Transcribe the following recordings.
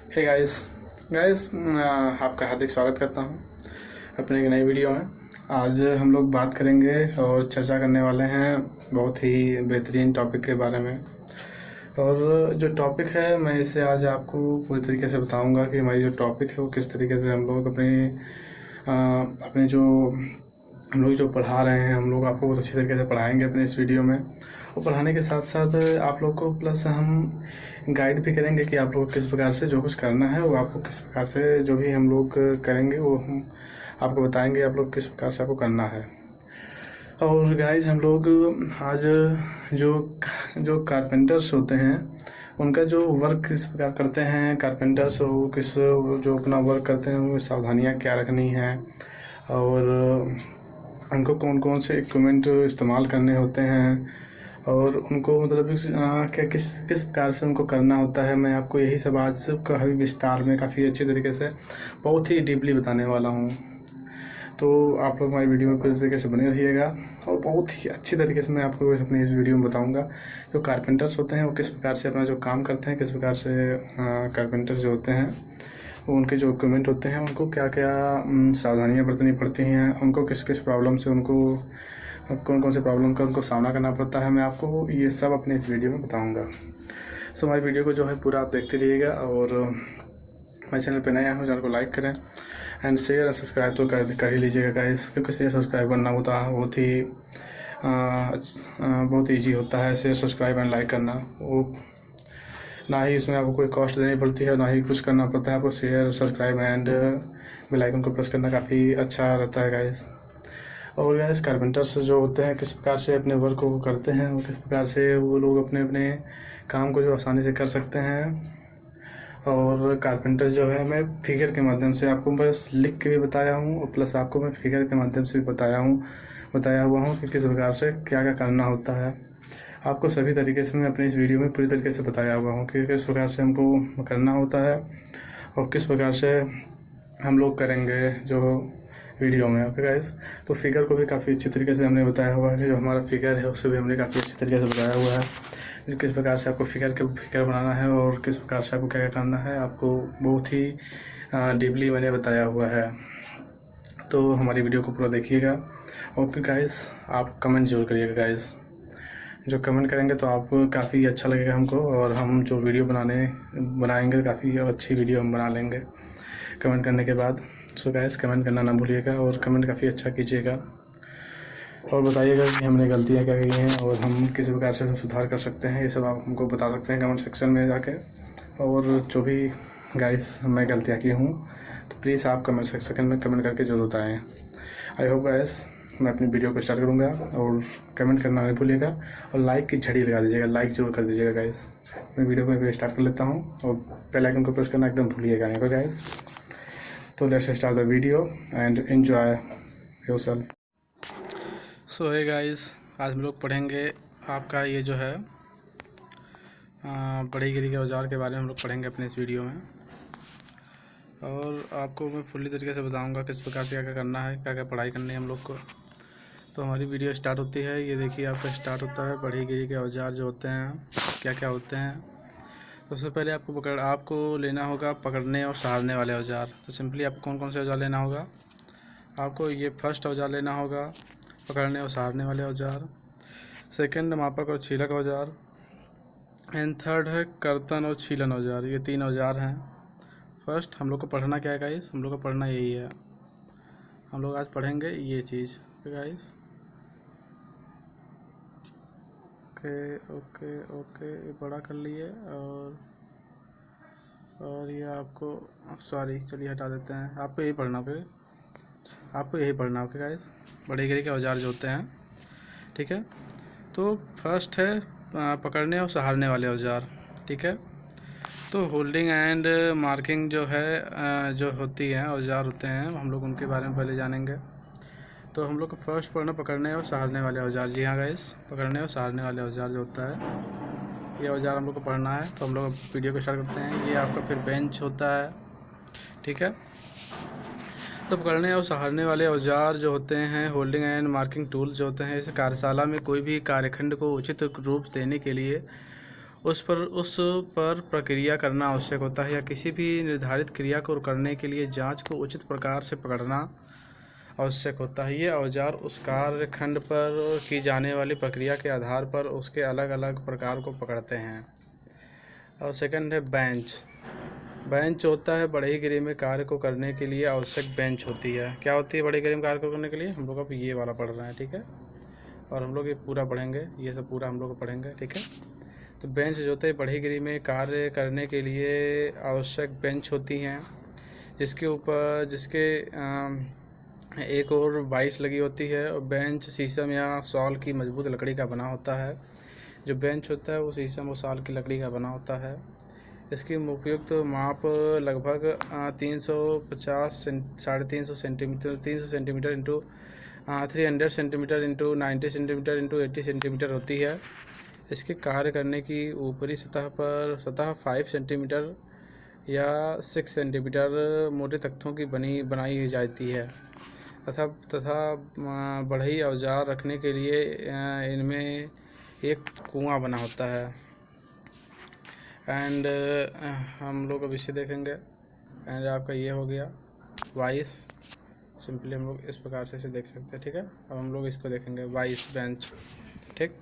Hey guys guys आपका हार्दिक स्वागत करता हूं अपने एक नई वीडियो में। आज हम लोग बात करेंगे और चर्चा करने वाले हैं बहुत ही बेहतरीन टॉपिक के बारे में। और जो टॉपिक है मैं इसे आज आपको पूरी तरीके से बताऊंगा कि हमारी जो टॉपिक है वो किस तरीके से हम लोग अपने जो हम लोग जो पढ़ा रहे हैं हम लोग आपको बहुत अच्छी तरीके से पढ़ाएंगे अपने इस वीडियो में। और पढ़ाने के साथ साथ आप लोग को प्लस हम गाइड भी करेंगे कि आप लोग किस प्रकार से जो कुछ करना है वो आपको किस प्रकार से जो भी हम लोग करेंगे वो हम आपको बताएंगे आप लोग किस प्रकार से आपको करना है। और गाइस हम लोग आज जो जो कारपेंटर्स होते हैं उनका जो वर्क किस प्रकार करते हैं, कारपेंटर्स वो किस जो अपना वर्क करते हैं उनमें सावधानियाँ क्या रखनी है और उनको कौन कौन से इक्विपमेंट इस्तेमाल करने होते हैं और उनको मतलब क्या किस किस प्रकार से उनको करना होता है। मैं आपको यही सब आज काफ़ी विस्तार में काफ़ी अच्छी तरीके से बहुत ही डीपली बताने वाला हूँ। तो आप लोग हमारी वीडियो में पूरी तरीके से बने रहिएगा और बहुत ही अच्छी तरीके से मैं आपको अपनी इस वीडियो में बताऊंगा जो कारपेंटर्स होते हैं वो किस प्रकार से अपना जो काम करते हैं, किस प्रकार से कारपेंटर्स जो होते हैं वो उनके जो इक्विपमेंट होते हैं उनको क्या क्या सावधानियाँ बरतनी पड़ती हैं, उनको किस किस प्रॉब्लम से उनको कौन कौन से प्रॉब्लम का उनको सामना करना पड़ता है, मैं आपको ये सब अपने इस वीडियो में बताऊंगा। सो हमारी वीडियो को जो है पूरा आप देखते रहिएगा और मेरे चैनल पे नए हैं चैनल को लाइक करें एंड शेयर और सब्सक्राइब तो कर ही लीजिएगा गाइस, क्योंकि शेयर सब्सक्राइब करना होता है बहुत ईजी होता है। शेयर सब्सक्राइब एंड लाइक करना वो ना ही इसमें आपको कोई कॉस्ट देनी पड़ती है ना ही कुछ करना पड़ता है। आपको share subscribe and bell icon को प्रेस करना काफ़ी अच्छा रहता है गाइस। और गाइस कारपेंटर्स जो होते हैं किस प्रकार से अपने वर्क को करते हैं और किस प्रकार से वो लोग अपने अपने काम को जो आसानी से कर सकते हैं। और कारपेंटर जो है मैं फिगर के माध्यम से आपको बस लिख के भी बताया हूँ और प्लस आपको मैं फिगर के माध्यम से भी बताया हुआ हूँ कि किस प्रकार से क्या क्या करना होता है। आपको सभी तरीके से मैं अपने इस वीडियो में पूरी तरीके से बताया हुआ हूँ कि किस प्रकार से हमको करना होता है और किस प्रकार से हम लोग करेंगे जो वीडियो में। ओके गाइस, तो फिगर को भी काफ़ी अच्छी तरीके से हमने बताया हुआ है कि जो हमारा फिगर है उसे भी हमने काफ़ी अच्छी तरीके से बताया हुआ है किस प्रकार से आपको फिगर बनाना है और किस प्रकार से आपको क्या क्या करना है, आपको बहुत ही डीपली मैंने बताया हुआ है। तो हमारी वीडियो को पूरा देखिएगा और गाइस आप कमेंट जरूर करिएगा गाइस, जो कमेंट करेंगे तो आपको काफ़ी अच्छा लगेगा हमको और हम जो वीडियो बनाएंगे काफ़ी अच्छी वीडियो हम बना लेंगे कमेंट करने के बाद। सो गाइस कमेंट करना ना भूलिएगा और कमेंट काफ़ी अच्छा कीजिएगा और बताइएगा कि हमने गलतियाँ क्या की हैं और हम किस प्रकार से सुधार कर सकते हैं। ये सब आप हमको बता सकते हैं कमेंट सेक्शन में जाके। और जो भी गाइस मैं गलतियाँ की हूँ तो प्लीज़ आप कमेंट सेक्शन में कमेंट करके ज़रूर बताएँ। आई होप गाइस मैं अपनी वीडियो को स्टार्ट करूँगा और कमेंट करना नहीं भूलिएगा और लाइक की झड़ी लगा दीजिएगा, लाइक ज़रूर कर दीजिएगा गाइस। मैं वीडियो को स्टार्ट कर लेता हूँ और बेल आइकन को प्रेस करना एकदम भूलिएगा नहीं गाइस। तो let's start the video and enjoy yourself. So hey guys, आज हम लोग पढ़ेंगे आपका ये जो है बढ़ई गिरी के औजार के बारे में हम लोग पढ़ेंगे अपने इस वीडियो में और आपको मैं फुल्ली तरीके से बताऊंगा किस प्रकार से क्या क्या करना है, क्या क्या पढ़ाई करनी है हम लोग को। तो हमारी वीडियो स्टार्ट होती है, ये देखिए आपका स्टार्ट होता है बढ़ई गिरी के औजार जो होते हैं क्या क्या होते हैं। तो सबसे पहले आपको लेना होगा पकड़ने और सहारने वाले औजार। तो सिंपली आपको कौन कौन से औजार लेना होगा, आपको ये फर्स्ट औजार लेना होगा पकड़ने और सहारने वाले औजार, सेकंड मापक और छीलक औजार एंड थर्ड है कर्तन और छीलन औजार। ये 3 औजार हैं। फर्स्ट हम लोग को पढ़ना क्या है गाइस, हम लोग को पढ़ना यही है, हम लोग आज पढ़ेंगे ये चीज़ गाइस। ओके ओके ओके ये बड़ा कर लिए और ये आपको सॉरी चलिए हटा देते हैं। आपको यही पढ़ना ओके गाइस, बड़े गिरी के औजार जो होते हैं, ठीक है। तो फर्स्ट है पकड़ने और सहारने वाले औजार, ठीक है। तो होल्डिंग एंड मार्किंग जो है जो होती हैं औजार होते हैं हम लोग उनके बारे में पहले जानेंगे। तो हम लोग को फर्स्ट पढ़ना पकड़ने और सहारने वाले औजार। जी हाँ गाइस, पकड़ने और सहारने वाले औजार जो होता है ये औजार हम लोग को पढ़ना है। तो हम लोग वीडियो को स्टार्ट करते हैं। ये आपका फिर बेंच होता है, ठीक है। तो पकड़ने और सहारने वाले औजार जो होते हैं होल्डिंग एंड मार्किंग टूल्स जो होते हैं, इस कार्यशाला में कोई भी कार्यखंड को उचित रूप देने के लिए उस पर प्रक्रिया करना आवश्यक होता है, या किसी भी निर्धारित क्रिया को करने के लिए जांच को उचित प्रकार से पकड़ना आवश्यक होता है। ये औजार उस कार्यखंड पर की जाने वाली प्रक्रिया के आधार पर उसके अलग अलग प्रकार को पकड़ते हैं। और सेकंड है बेंच। बेंच होता है बढ़ईगिरी में कार्य को करने के लिए आवश्यक बेंच होती है। क्या होती है बढ़ईगिरी में कार्य को करने के लिए? हम लोग अब ये वाला पढ़ रहे हैं, ठीक है, और हम लोग ये पूरा पढ़ेंगे, ये सब पूरा हम लोग पढ़ेंगे, ठीक है। तो बेंच जो होता है बढ़ईगिरी में कार्य करने के लिए आवश्यक बेंच होती हैं, जिसके एक और 22 लगी होती है, और बेंच शीशम या सॉल की मजबूत लकड़ी का बना होता है। जो बेंच होता है वो शीशम और सॉल की लकड़ी का बना होता है। इसकी उपयुक्त माप लगभग 350 350 centimetre 300 centimetre into 300 centimetre into 90 centimetre into 80 centimetre होती है। इसके कार्य करने की ऊपरी सतह 5 सेंटीमीटर या 6 सेंटीमीटर मोटे तख्तों की बनाई जाती है तथा बढ़ई औजार रखने के लिए इनमें एक कुआं बना होता है। एंड हम लोग अब इसे देखेंगे। एंड आपका ये हो गया वाइस। सिंपली हम लोग इस प्रकार से इसे देख सकते हैं, ठीक है। अब हम लोग इसको देखेंगे वाइस बेंच, ठीक।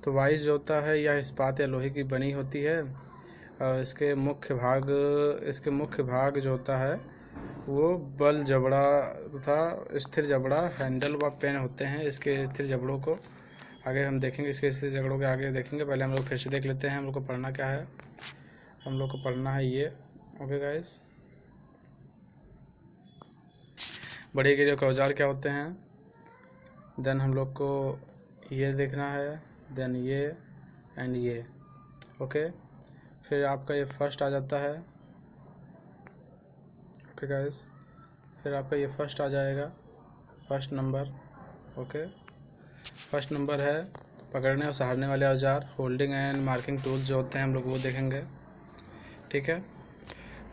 तो वाइस जो होता है यह इस्पात या लोहे की बनी होती है, और इसके मुख्य भाग जो होता है वो बल जबड़ा तथा स्थिर जबड़ा, हैंडल व पेन होते हैं। इसके स्थिर जबड़ों को आगे हम देखेंगे, इसके स्थिर जबड़ों के आगे देखेंगे। पहले हम लोग फिर से देख लेते हैं हम लोग को पढ़ना क्या है। हम लोग को पढ़ना है ये, ओके गाइस। बढ़ईगिरी के औजार क्या होते हैं, देन हम लोग को ये देखना है, देन ये एंड ये, ओके। फिर आपका ये फर्स्ट आ जाता है, ओके गाइस। फिर आपका ये फर्स्ट आ जाएगा, first number, okay. First number है पकड़ने और सहारने वाले औजार, होल्डिंग एंड मार्किंग टूल्स जो होते हैं हम लोग वो देखेंगे, ठीक है।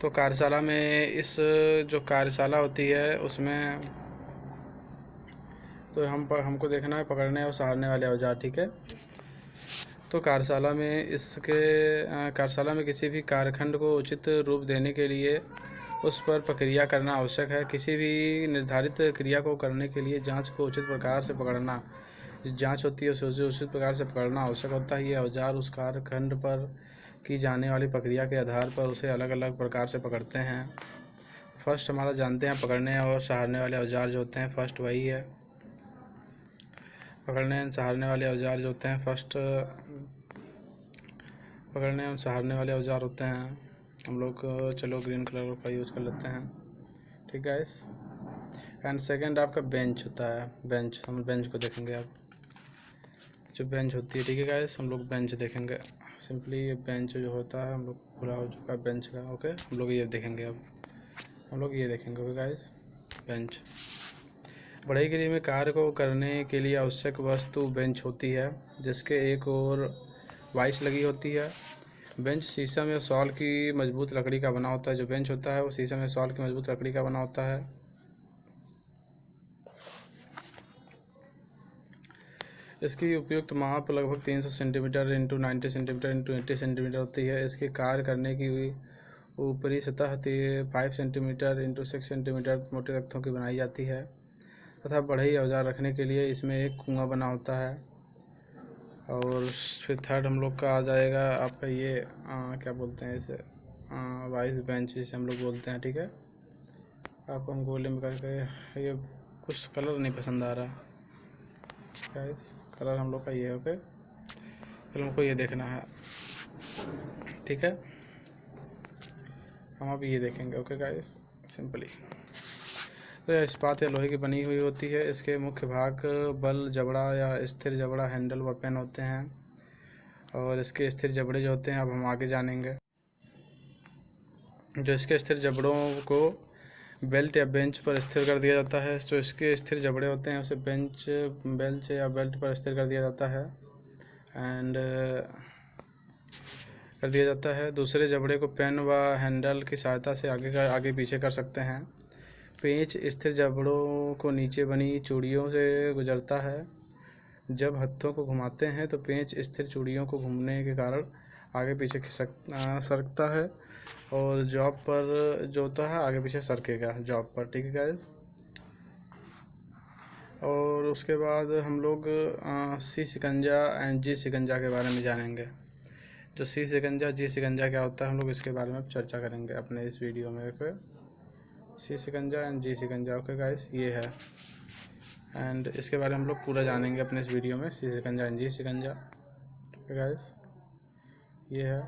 तो कार्यशाला में जो कार्यशाला होती है उसमें तो हमको देखना है पकड़ने और सहारने वाले औजार, ठीक है। तो कार्यशाला में किसी भी कार्यखंड को उचित रूप देने के लिए उस पर प्रक्रिया करना आवश्यक है। किसी भी निर्धारित क्रिया को करने के लिए जांच को उचित प्रकार से पकड़ना, जो जांच होती है उसे उचित प्रकार से पकड़ना आवश्यक होता है। ये औजार उस कार्यखंड पर की जाने वाली प्रक्रिया के आधार पर उसे अलग अलग प्रकार से पकड़ते हैं। फर्स्ट हमारा जानते हैं पकड़ने और सहारने वाले औजार जो होते हैं, फर्स्ट वही है। पकड़ने एवं सहारने वाले औजार जो होते हैं फर्स्ट, पकड़ने एवं सहारने वाले औजार होते हैं हम लोग, चलो ग्रीन कलर का यूज़ कर लेते हैं, ठीक है गाइस। एंड सेकंड आपका बेंच होता है, बेंच, हम बेंच को देखेंगे। आप जो बेंच होती है, ठीक है गाइस, हम लोग बेंच देखेंगे। सिंपली ये बेंच जो होता है हम लोग पूरा हो चुका है बेंच का, ओके। हम लोग ये देखेंगे, अब हम लोग ये देखेंगे, ओके गाइस। बेंच बढ़ईगिरी में कार्य को करने के लिए आवश्यक वस्तु बेंच होती है, जिसके एक और वाइस लगी होती है। बेंच शीशम या सॉल की मजबूत लकड़ी का बना होता है। जो बेंच होता है वो शीशम या सॉल की मजबूत लकड़ी का बना होता है। इसकी उपयुक्त माप लगभग 300 centimetre into 90 centimetre into 80 centimetre होती है। इसके कार्य करने की ऊपरी सतह 5 सेंटीमीटर इंटू 6 सेंटीमीटर मोटे तख्तों की बनाई जाती है तथा बढ़ई औजार रखने के लिए इसमें एक कुआं बना होता है। और फिर थर्ड हम लोग का आ जाएगा आपका ये क्या बोलते हैं इसे, वाइस बेंच जिसे हम लोग बोलते हैं, ठीक है। आपको हम गोले में करके, ये कुछ कलर नहीं पसंद आ रहा गाइस, कलर हम लोग का ये है, ओके। फिर हमको ये देखना है, ठीक है। हम अब ये देखेंगे, ओके गाइस, सिंपली। तो यह इस्पात या लोहे की बनी हुई होती है। इसके मुख्य भाग बल जबड़ा या स्थिर जबड़ा, हैंडल व पेन होते हैं। और इसके स्थिर जबड़े जो होते हैं अब हम आगे जानेंगे। जो इसके स्थिर जबड़ों को बेल्ट या बेंच पर स्थिर कर दिया जाता है। जो इसके स्थिर जबड़े होते हैं उसे बेंच या बेल्ट पर स्थिर कर दिया जाता है एंड कर दिया जाता है। दूसरे जबड़े को पेन व हैंडल की सहायता से आगे पीछे कर सकते हैं। पेंच स्थिर जबड़ों को नीचे बनी चूड़ियों से गुजरता है। जब हत्थों को घुमाते हैं तो पेंच स्थिर चूड़ियों को घूमने के कारण आगे पीछे सरकता है, और जॉब पर जो होता है आगे पीछे सरकेगा जॉब पर। ठीक है गाइस। और उसके बाद हम लोग सी शिकंजा एंड जी शिकंजा के बारे में जानेंगे। जो सी शिकंजा जी शिकंजा क्या होता है, हम लोग इसके बारे में चर्चा करेंगे अपने इस वीडियो में। ओके, सी शिकंजा एंड जी शिकंजा। ओके गाइस, ये है, एंड इसके बारे में हम लोग पूरा जानेंगे अपने इस वीडियो में, सी शिकंजा एंड जी शिकंजा। ओके गाइस, ये है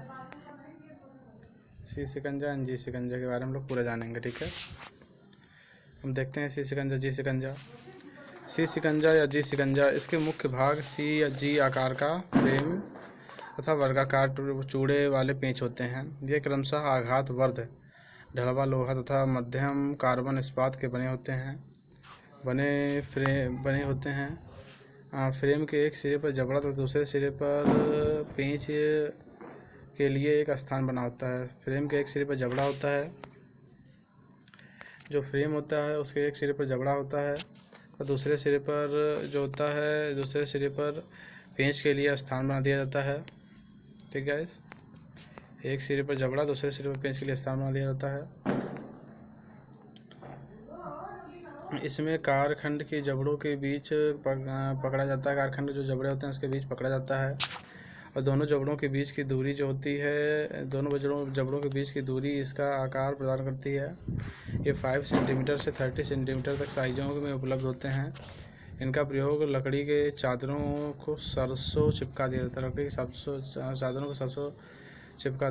सी शिकंजा एंड जी शिकंजा के बारे में हम लोग पूरा जानेंगे। ठीक है, हम देखते हैं सी शिकंजा जी शिकंजा। सी शिकंजा या जी शिकंजा, इसके मुख्य भाग सी या जी आकार का फ्रेम तथा वर्गाकार चूड़े वाले पेंच होते हैं। ये क्रमशः आघात वर्ध ढलवा लोहा तथा मध्यम कार्बन इस्पात के बने होते हैं। फ्रेम के एक सिरे पर जबड़ा तथा दूसरे सिरे पर पेंच के लिए एक स्थान बना होता है। फ्रेम के एक सिरे पर जबड़ा होता है, जो फ्रेम होता है उसके एक सिरे पर जबड़ा होता है, और दूसरे सिरे पर जो होता है दूसरे सिरे पर पेंच के लिए स्थान बना दिया जाता है। ठीक है, एक सिरे पर जबड़ा दूसरे सिरे पर पेंच के लिए स्थान बना दिया जाता है। इसमें कारखंड के जबड़ों के बीच पकड़ा जाता है। कारखंड जो जबड़े होते हैं उसके बीच पकड़ा जाता है, और दोनों जबड़ों के बीच की दूरी जो होती है, दोनों जबड़ों के बीच की दूरी इसका आकार प्रदान करती है। ये 5 सेंटीमीटर से 30 सेंटीमीटर तक साइजों में उपलब्ध होते हैं। इनका प्रयोग लकड़ी के चादरों को सरसों चिपका दिया जाता है। लकड़ी के चादरों को सरसों चिपका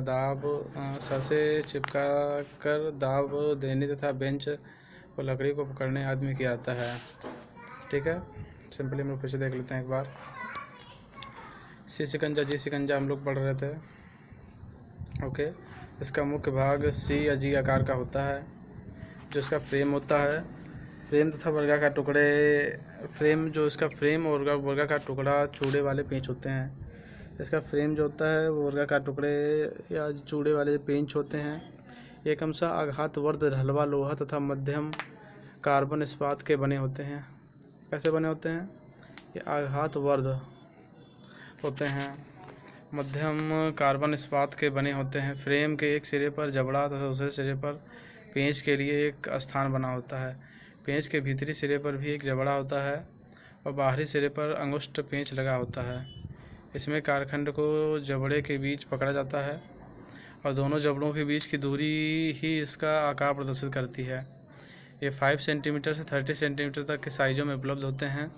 सर से चिपका कर दाब देने तथा बेंच और लकड़ी को पकड़ने आदि में किया जाता है। ठीक है, सिंपली हम लोग फिर से देख लेते हैं एक बार। सी शिकंजा जी शिकंजा हम लोग पढ़ रहे थे। ओके, इसका मुख्य भाग सी या जी आकार का होता है। जो इसका फ्रेम होता है, फ्रेम तथा वर्गाकार टुकड़े, फ्रेम जो इसका फ्रेम और वर्गाकार टुकड़ा चूड़े वाले पेंच होते हैं। इसका फ्रेम जो होता है वो वर्गाकार टुकड़े या चूड़े वाले पेंच होते हैं। ये क्रमशः आघात वर्ध ढलवा लोहा तथा मध्यम कार्बन इस्पात के बने होते हैं। कैसे बने होते हैं? ये आघात वर्ध होते हैं, मध्यम कार्बन इस्पात के बने होते हैं। फ्रेम के एक सिरे पर जबड़ा तथा दूसरे सिरे पर पेंच के लिए एक स्थान बना होता है। पेंच के भीतरी सिरे पर भी एक जबड़ा होता है और बाहरी सिरे पर अंगुष्ठ पेंच लगा होता है। इसमें कारखंड को जबड़े के बीच पकड़ा जाता है, और दोनों जबड़ों के बीच की दूरी ही इसका आकार प्रदर्शित करती है। ये 5 सेंटीमीटर से 30 सेंटीमीटर तक के साइजों में उपलब्ध होते हैं।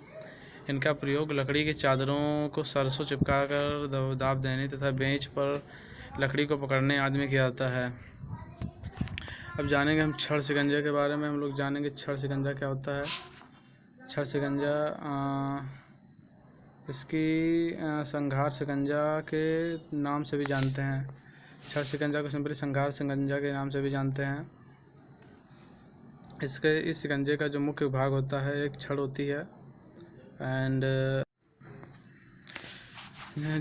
इनका प्रयोग लकड़ी की चादरों को सरसों चिपकाकर दाब देने तथा बेंच पर लकड़ी को पकड़ने आदि में किया जाता है। अब जानेंगे हम छड़ शिकंजे के बारे में। हम लोग जानेंगे छड़ शिकंजा क्या होता है। छड़ शिकंजा इसकी संघार शिकंजा के नाम से भी जानते हैं। छड़ शिकंजा को सिंपली संघार शिकंजा के नाम से भी जानते हैं। इस शिकंजे का जो मुख्य भाग होता है, एक छड़ होती है, एंड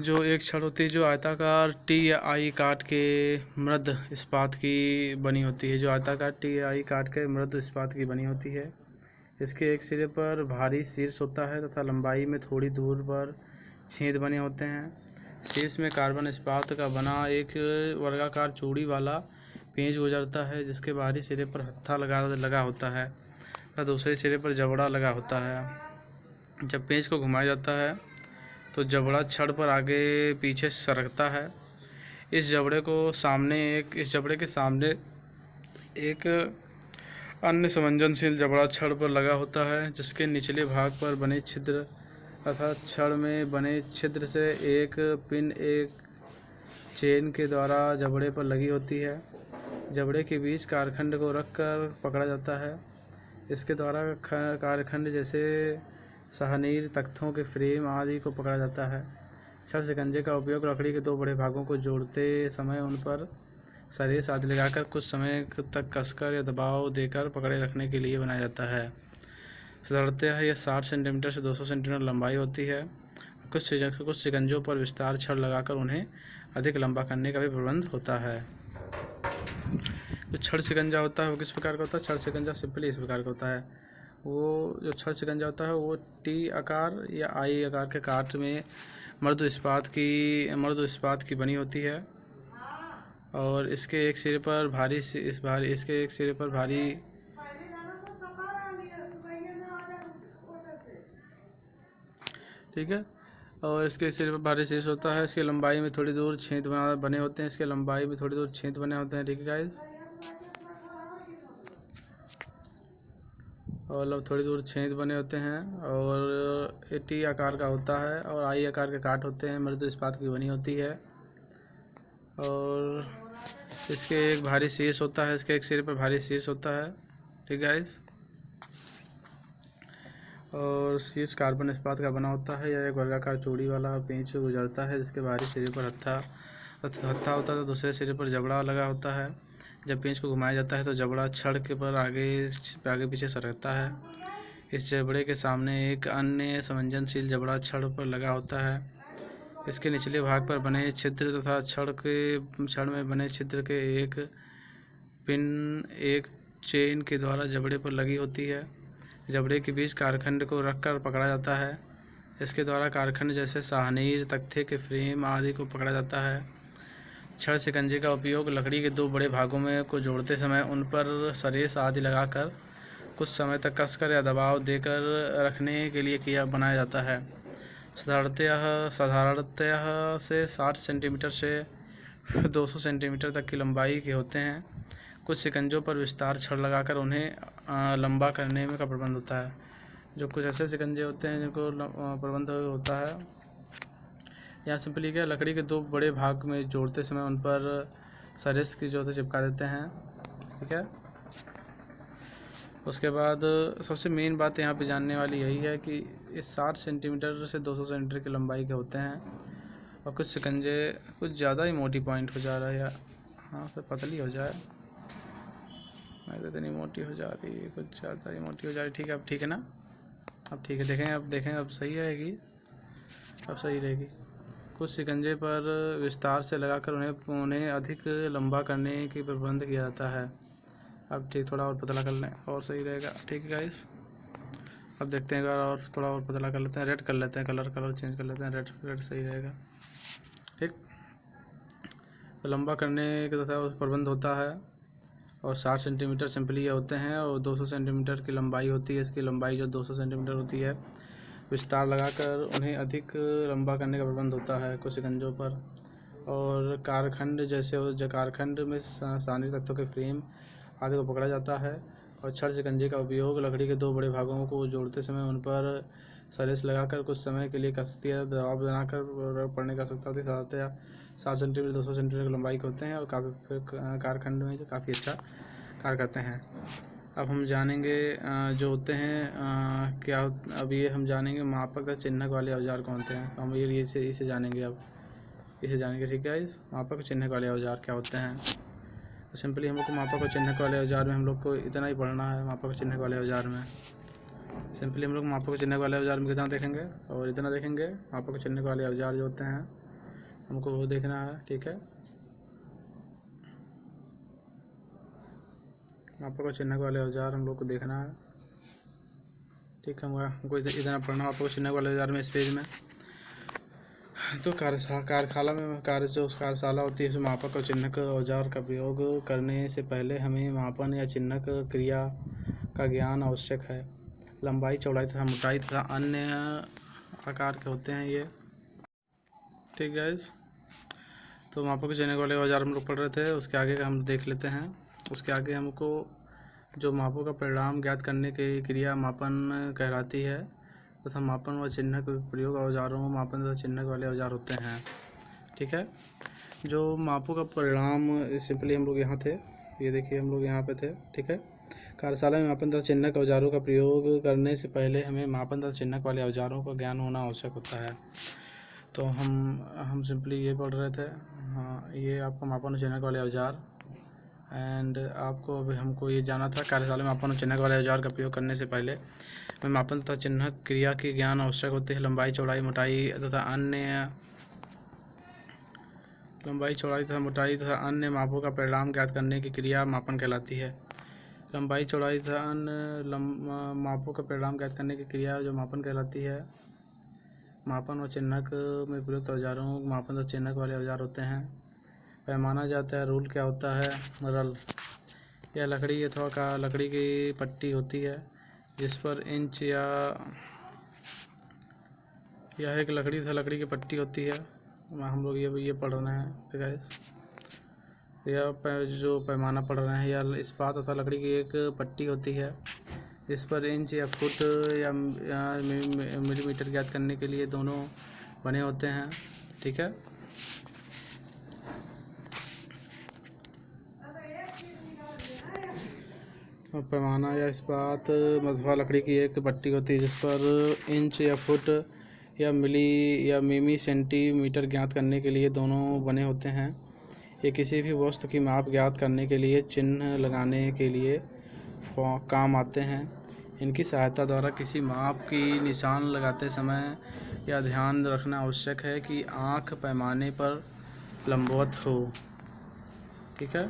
जो एक छड़ होती है जो आयताकार टी या आई काट के मृद इस्पात की बनी होती है। जो आयताकार टी या आई काट के मृद इस्पात की बनी होती है। इसके एक सिरे पर भारी शीर्ष होता है तथा लंबाई में थोड़ी दूर पर छेद बने होते हैं। शीर्ष में कार्बन इस्पात का बना एक वर्गाकार चूड़ी वाला पेंच गुजरता है, जिसके बाहरी सिरे पर हत्था लगा होता है तथा दूसरे सिरे पर जबड़ा लगा होता है। जब पेंच को घुमाया जाता है तो जबड़ा छड़ पर आगे पीछे सरकता है। इस जबड़े के सामने एक अन्य संवेदनशील जबड़ा छड़ पर लगा होता है, जिसके निचले भाग पर बने छिद्र तथा छड़ में बने छिद्र से एक पिन एक चेन के द्वारा जबड़े पर लगी होती है। जबड़े के बीच कारखंड को रखकर पकड़ा जाता है। इसके द्वारा कारखंड जैसे सहनीर, तख्तों के फ्रेम आदि को पकड़ा जाता है। छड़ शिकंजे का उपयोग लकड़ी के दो बड़े भागों को जोड़ते समय उन पर सरेस आदि लगाकर कुछ समय तक कसकर या दबाव देकर पकड़े रखने के लिए बनाया जाता है। साधारणतः यह 60 सेंटीमीटर से 200 सेंटीमीटर लंबाई होती है। कुछ शिकंजों पर विस्तार छड़ लगाकर उन्हें अधिक लंबा करने का भी प्रबंध होता है। जो छड़ शिकंजा होता है वो किस प्रकार का होता है? छड़ शिकंजा सिंपली इस प्रकार का होता है। वो जो छड़ शिकंजा होता है वो टी आकार या आई आकार के काट में मर्द इस्पात की बनी होती है और इसके एक सिरे पर भारी ठीक है, और इसके सिरे पर भारी शीश होता है। इसकी लंबाई में थोड़ी दूर छेद बने होते हैं। इसके लंबाई में थोड़ी दूर छेद बने होते हैं, ठीक है गाइस। और थोड़ी दूर छेद बने होते हैं और टी आकार का होता है और आई आकार के काट होते हैं। मृदु इस्पात की बनी होती है और इसके एक भारी शीर्ष होता है। इसके एक सिरे पर भारी शीर्ष होता है, ठीक है गाइस। और शीर्ष कार्बन इस्पात का बना होता है। यह एक वर्गाकार चूड़ी वाला पेंच गुजरता है जिसके बाहरी सिरे पर हत्था होता है तो दूसरे सिरे पर जबड़ा लगा होता है। जब पेंच को घुमाया जाता है तो जबड़ा छड़ के पर आगे पीछे सरकता है। इस जबड़े के सामने एक अन्य संवेदनशील जबड़ा छड़ पर लगा होता है। इसके निचले भाग पर बने छिद्र तथा छड़ में बने छिद्र के एक पिन एक चेन के द्वारा जबड़े पर लगी होती है। जबड़े के बीच कारखंड को रखकर पकड़ा जाता है। इसके द्वारा कारखंड जैसे साहनीर, तख्ते के फ्रेम आदि को पकड़ा जाता है। छड़ शिकंजे का उपयोग लकड़ी के दो बड़े भागों में को जोड़ते समय उन पर सरेस आदि लगाकर कुछ समय तक कसकर या दबाव देकर रखने के लिए बनाया जाता है। साधारणतः से 60 सेंटीमीटर से 200 सेंटीमीटर तक की लंबाई के होते हैं। कुछ शिकंजों पर विस्तार छड़ लगाकर उन्हें लंबा करने में का प्रबंध होता है। जो कुछ ऐसे शिकंजे होते हैं जिनको प्रबंध होता है। यहाँ सिंपली क्या, लकड़ी के दो बड़े भाग में जोड़ते समय उन पर सरेस की जो चिपका देते हैं, ठीक है। उसके बाद सबसे मेन बात यहाँ पे जानने वाली यही है कि इस 60 सेंटीमीटर से 200 सेंटीमीटर की लंबाई के होते हैं और कुछ शिकंजे कुछ ज़्यादा ही मोटी पॉइंट हो जा रहा है या हाँ सर पतली हो जाए, मैं तो इतनी मोटी हो जा रही है, कुछ ज़्यादा ही मोटी हो जा रही। ठीक है, अब ठीक है ना, अब ठीक है। देखें अब सही रहेगी, अब सही रहेगी। कुछ शिकंजे पर विस्तार से लगाकर उन्हें अधिक लंबा करने की प्रबंध किया जाता है। अब ठीक, थोड़ा और पतला कर लें और सही रहेगा, ठीक है गाइस। अब देखते हैं अगर और थोड़ा और पतला कर लेते हैं, रेड कर लेते हैं, कलर चेंज कर लेते हैं, रेड सही रहेगा, ठीक। तो लंबा करने का तथा प्रबंध होता है और 60 सेंटीमीटर सिंपली ये होते हैं और 200 सेंटीमीटर की लंबाई होती है। इसकी लंबाई जो 200 सेंटीमीटर होती है, विस्तार लगाकर उन्हें अधिक लंबा करने का प्रबंध होता है कुछ शिकंजों पर। और कारखंड में सानी तत्वों के फ्रेम आदि को पकड़ा जाता है और छड़ शिकंजे का उपयोग लकड़ी के दो बड़े भागों को जोड़ते समय उन पर सरेस लगाकर कुछ समय के लिए कसती या दबाव बनाकर पड़ने का सकता होती है। 7 सेंटीमीटर 200 सेंटीमीटर की लंबाई के होते हैं और कारखंड में जो काफ़ी अच्छा कार्य करते हैं। अब हम जानेंगे जो होते हैं क्या, अब ये हम जानेंगे मापक तथा चिन्हक वाले औजार कौन होते हैं। हम ये इसे जानेंगे, अब इसे जानेंगे, ठीक है। इस मापक और चिन्हक वाले औजार क्या होते हैं, तो सिंपली हम लोग को मापक और चिन्हक वाले औजार में हम लोग को इतना ही पढ़ना है। मापक और चिन्हक वाले औजार में सिंपली हम लोग मापक और चिन्हक वाले औजार में कितना देखेंगे और इतना देखेंगे। मापक और चिन्हक वाले औजार जो होते हैं हमको वो देखना है, ठीक है। मापक और चिन्हक वाले औजार हम लोग को देखना है, ठीक है। हमको इतना पढ़ना मापक और चिन्हक वाले औजार में इस पेज में। तो कार्यशाला होती है, इसमें मापक और चिन्हक औजार का प्रयोग करने से पहले हमें मापन या चिन्हक क्रिया का ज्ञान आवश्यक है। लंबाई, चौड़ाई तथा मोटाई तथा अन्य आकार के होते हैं ये, ठीक है गाइस। तो मापक और चिन्हक वाले औजार हम लोग पढ़ रहे थे, उसके आगे का हम देख लेते हैं। उसके आगे हमको जो मापों का परिणाम ज्ञात करने की क्रिया मापन कहलाती है तथा मापन व चिन्हक प्रयोग औजारों में मापन तथा चिन्हक वाले औजार होते हैं, ठीक है। जो मापों का परिणाम सिंपली हम लोग यहाँ थे, ये देखिए हम लोग यहाँ पे थे, ठीक है। कार्यशाला में मापन तथा चिन्हक औजारों का प्रयोग करने से पहले हमें मापन तथा चिन्हक वाले औजारों का ज्ञान होना आवश्यक होता है। तो हम सिंपली ये पढ़ रहे थे, हाँ ये आपका मापन और चिन्हक वाले औजार। एंड आपको अभी हमको ये जाना था, कार्यशाला में मापन और चिन्हक वाले औजार का प्रयोग करने से पहले हमें मापन तथा चिन्हक क्रिया की ज्ञान आवश्यक होते हैं। लंबाई, चौड़ाई, मोटाई तथा अन्य मापों का परिणाम ज्ञात करने की क्रिया मापन कहलाती है। लंबाई, चौड़ाई तथा अन्य मापों का परिणाम ज्ञात करने की क्रिया जो मापन कहलाती है। मापन और चिन्हक में प्रयुक्त औजारों मापन और चिन्हक वाले औजार होते हैं। पैमाना जाता है। रूल क्या होता है? रल यह लकड़ी अथवा लकड़ी की पट्टी होती है जिस पर इंच या यह एक लकड़ी की पट्टी होती है। हम लोग ये पढ़ रहे हैं गाइस। यह जो पैमाना पढ़ रहे हैं यह इस्पात अथवा लकड़ी की एक पट्टी होती है जिस पर इंच या फुट या मिलीमीटर ज्ञात करने के लिए दोनों बने होते हैं। ठीक है। पैमाना या इस्पात अथवा लकड़ी की एक पट्टी होती है जिस पर इंच या फुट या मिली या मिमी सेंटीमीटर ज्ञात करने के लिए दोनों बने होते हैं। ये किसी भी वस्तु की माप ज्ञात करने के लिए चिन्ह लगाने के लिए काम आते हैं। इनकी सहायता द्वारा किसी माप की निशान लगाते समय यह ध्यान रखना आवश्यक है कि आँख पैमाने पर लंबवत हो। ठीक है।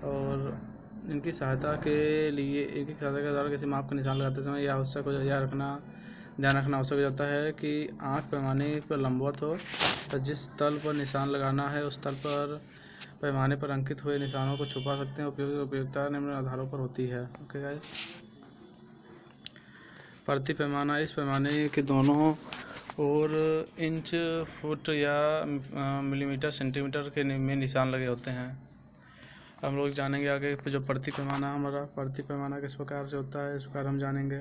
और इनकी सहायता के द्वारा किसी माप का निशान लगाते समय यह ध्यान रखना आवश्यक हो जाता है कि आँख पैमाने पर लंबवत हो। तो जिस तल पर निशान लगाना है उस तल पर पैमाने पर अंकित हुए निशानों को छुपा सकते हैं। उपयोगिता निम्न आधारों पर होती है। Okay guys. प्रति पैमाना इस पैमाने के दोनों और इंच फुट या मिलीमीटर सेंटीमीटर के में निशान लगे होते हैं। हम लोग जानेंगे आगे जो प्रति पैमाना हमारा प्रति पैमाना किस प्रकार से होता है इस प्रकार हम जानेंगे।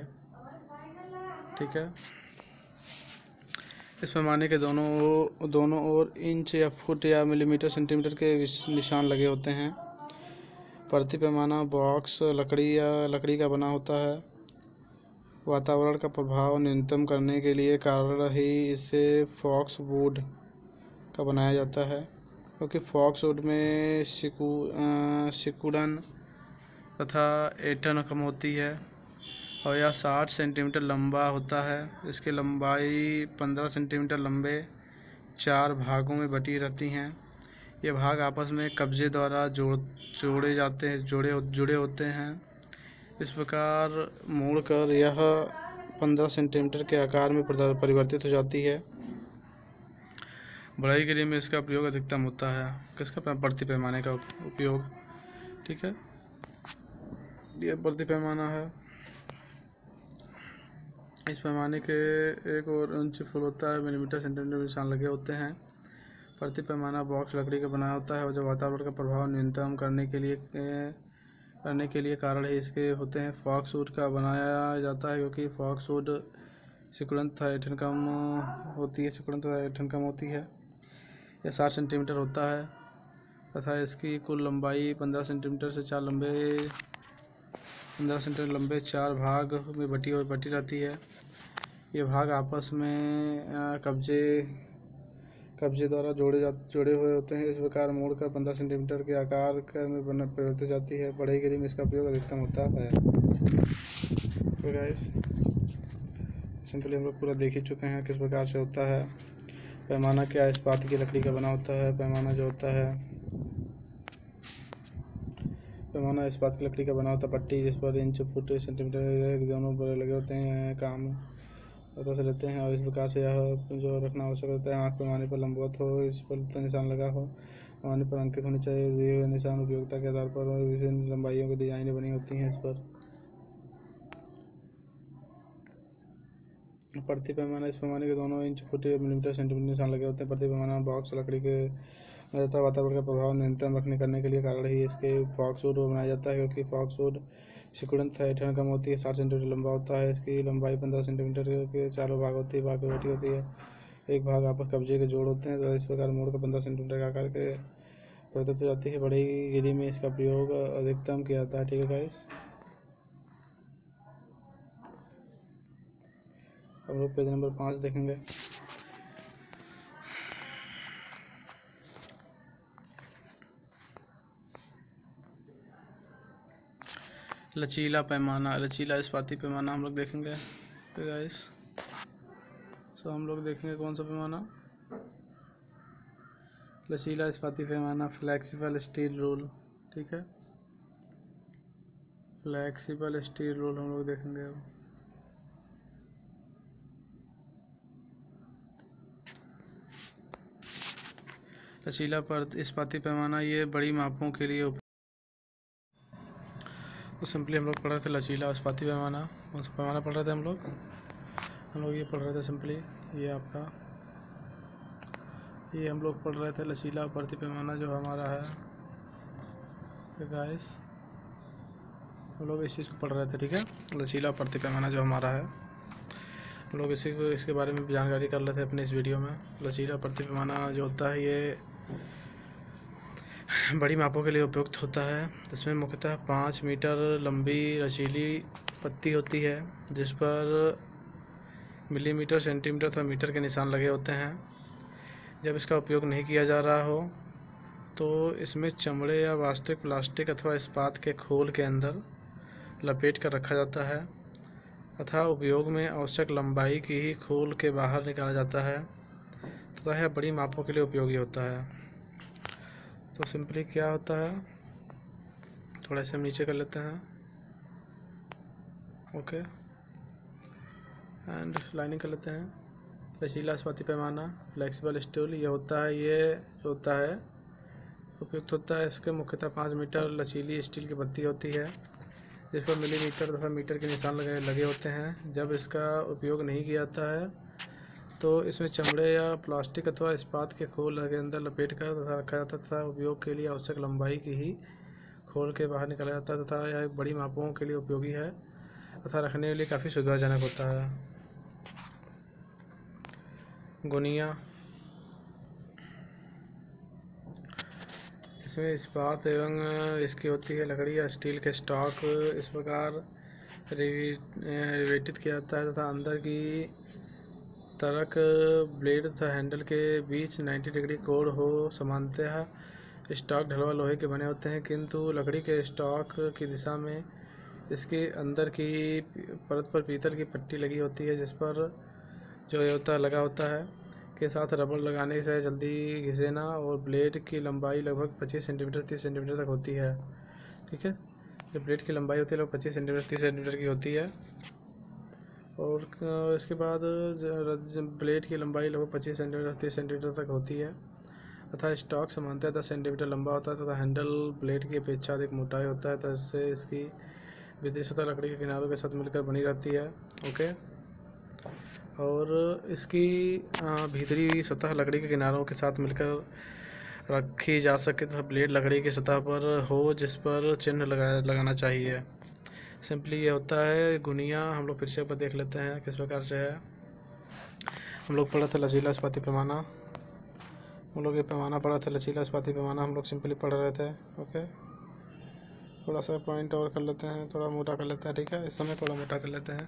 ठीक है। इस पैमाने के दोनों ओर इंच या फुट या मिलीमीटर सेंटीमीटर के निशान लगे होते हैं। प्रति पैमाना बॉक्स लकड़ी का बना होता है। वातावरण का प्रभाव न्यूनतम करने के लिए कारण ही इसे फॉक्स वुड का बनाया जाता है क्योंकि फॉक्स वुड में सिकुड़न तथा ऐंठन कम होती है और यह 60 सेंटीमीटर लंबा होता है। इसकी लंबाई 15 सेंटीमीटर लंबे 4 भागों में बटी रहती हैं। ये भाग आपस में कब्जे द्वारा जुड़े होते हैं। इस प्रकार मोड़कर यह 15 सेंटीमीटर के आकार में परिवर्तित हो जाती है। बढ़ई गिरी में इसका प्रयोग अधिकतम होता है। किसका? प्रति पैमाने का उपयोग। ठीक है। यह प्रति पैमाना है। इस पैमाने के एक और इंच फुल होता है। मिलीमीटर सेंटीमीटर निशान लगे होते हैं। प्रति पैमाना बॉक्स लकड़ी का बना होता है और जो वातावरण का प्रभाव न्यूनतम करने के लिए कारण ही इसके होते हैं। फॉक्स वुड का बनाया जाता है क्योंकि फॉक्स वुड सिकुड़न तथा ऐंठन कम होती है। यह 60 सेंटीमीटर होता है तथा इसकी कुल लंबाई 15 सेंटीमीटर लंबे 4 भाग में बटी रहती है। ये भाग आपस में कब्जे द्वारा जुड़े हुए होते हैं। इस प्रकार मोड़कर 15 सेंटीमीटर के आकार में परिवर्तित जाती है। बढ़ई गिरी में इसका प्रयोग अधिकतम होता है। तो गाइस सिंपली हम लोग पूरा देख ही चुके हैं किस प्रकार से होता है। पैमाना क्या है? इस्पात की लकड़ी का बना होता है। पैमाना जो होता है पैमाना इस्पात की लकड़ी का बना होता है पट्टी जिस पर इंच फुट सेंटीमीटर दोनों बड़े लगे होते हैं। काम पता से लेते हैं और इस प्रकार से यह जो रखना आवश्यक होता है आँख पैमाने पर लंबवत हो, इस पर निशान लगा हो, पैमाने पर अंकित होने चाहिए। दिए हुए निशान उपयोगिता के आधार पर विभिन्न लंबाइयों की डिजाइनें बनी होती हैं। इस पर प्रति पैमाना इस पैमाने के दोनों इंच फुट मिलीमीटर सेंटीमीटर निशान लगे होते हैं। प्रति पैमाना बॉक्स लकड़ी के तथा वातावरण का प्रभाव न्यूनतम करने के लिए कारण ही इसके फॉक्स वुड बनाया जाता है क्योंकि फॉक्स वुड सिकुड़न तथा ऐंठन कम होती है। 60 सेंटीमीटर लंबा होता है। इसकी लंबाई 15 सेंटीमीटर के 4 भाग होती है। भाग में बटी होती है। एक भाग आपस कब्जे के जोड़ होते हैं। तो इस प्रकार मोड़ का 15 सेंटीमीटर का आकार के परिवर्तित हो जाती है। बढ़ई गिरी में इसका प्रयोग अधिकतम किया जाता है। ठीक है गाइस। हम लोग पेज नंबर 5 देखेंगे। लचीला पैमाना, लचीला इस्पाती पैमाना हम लोग देखेंगे। तो गाइस हम लोग देखेंगे कौन सा पैमाना? लचीला इस्पाती पैमाना, फ्लेक्सिबल स्टील रूल। ठीक है। फ्लेक्सिबल स्टील रूल हम लोग देखेंगे अब। लचीला इस्पाती पैमाना ये बड़ी मापों के लिए तो सिंपली हम लोग पढ़ रहे थे लचीला इस्पाती पैमाना। कौन सा पैमाना पढ़ रहे थे हम लोग ये पढ़ रहे थे सिंपली ये आपका ये हम लोग पढ़ रहे थे लचीला प्रति पैमाना जो हमारा है गाइस, हम लोग इस चीज़ को पढ़ रहे थे। ठीक है, लचीला प्रति पैमाना जो हमारा है हम लोग इसके बारे में जानकारी कर लेते हैं अपने इस वीडियो में। लचीला प्रति पैमाना जो होता है ये बड़ी मापों के लिए उपयुक्त होता है। इसमें मुख्यतः 5 मीटर लंबी लचीली पत्ती होती है जिस पर मिलीमीटर, सेंटीमीटर तथा मीटर के निशान लगे होते हैं। जब इसका उपयोग नहीं किया जा रहा हो तो इसमें चमड़े या वास्तविक प्लास्टिक अथवा इस्पात के खोल के अंदर लपेट कर रखा जाता है तथा उपयोग में आवश्यक लंबाई की ही खोल के बाहर निकाला जाता है तथा यह बड़ी मापों के लिए उपयोगी होता है। तो सिंपली क्या होता है, थोड़ा से हम नीचे कर लेते हैं। ओके, एंड लाइनिंग कर लेते हैं। लचीला इस्पाती पैमाना फ्लेक्सिबल स्टूल ये जो होता है उपयुक्त होता है। इसके मुख्यतः 5 मीटर लचीली स्टील की पत्ती होती है जिस पर मिलीमीटर तथा मीटर के निशान लगे होते हैं। जब इसका उपयोग नहीं किया जाता है तो इसमें चमड़े या प्लास्टिक अथवा इस्पात के खोल के अंदर लपेट कर तथा रखा जाता है तथा उपयोग के लिए आवश्यक लंबाई की ही खोल के बाहर निकाला जाता है तथा यह बड़ी मापों के लिए उपयोगी है तथा रखने के लिए काफ़ी सुविधाजनक होता है। गुनिया, इसमें इस्पात एवं इसकी होती है लकड़ी या स्टील के स्टॉक इस प्रकार रिवेटित किया जाता है तथा अंदर की तरक ब्लेड तथा हैंडल के बीच 90 डिग्री कोण हो। सामान्यतः स्टॉक ढलवा लोहे के बने होते हैं किंतु लकड़ी के स्टॉक की दिशा में इसके अंदर की परत पर पीतल की पट्टी लगी होती है जिस पर जो लगा होता है के साथ रबड़ लगाने से जल्दी घिसे ना और ब्लेड की लंबाई लगभग 25 सेंटीमीटर 30 सेंटीमीटर तक होती है। ठीक है, जो ब्लेड की लंबाई होती है लगभग 25 सेंटीमीटर 30 सेंटीमीटर की होती है और इसके बाद ब्लेड की लंबाई लगभग 25 सेंटीमीटर 30 सेंटीमीटर तक होती है तथा स्टॉक सामान्यतः 10 सेंटीमीटर लंबा होता है तथा हैंडल ब्लेड की अपेक्षा अधिक मोटाई होता है तथा इससे इसकी भीतरी सतह लकड़ी के किनारों के साथ मिलकर बनी रहती है। ओके, और इसकी भीतरी सतह लकड़ी के किनारों के साथ मिलकर रखी जा सके तथा ब्लेड लकड़ी की सतह पर हो जिस पर चिन्ह लगाना चाहिए। सिंपली ये होता है गुनिया। हम लोग फिर से देख लेते हैं किस प्रकार से है। हम लोग पढ़ा था लचीला इस्पाती पैमाना, हम लोग ये पैमाना पढ़ा था लचीला इस्पाती पैमाना हम लोग सिंपली पढ़ रहे थे। ओके, थोड़ा सा पॉइंट और कर लेते हैं, थोड़ा मोटा कर लेते हैं। ठीक है, इस समय थोड़ा मोटा कर लेते हैं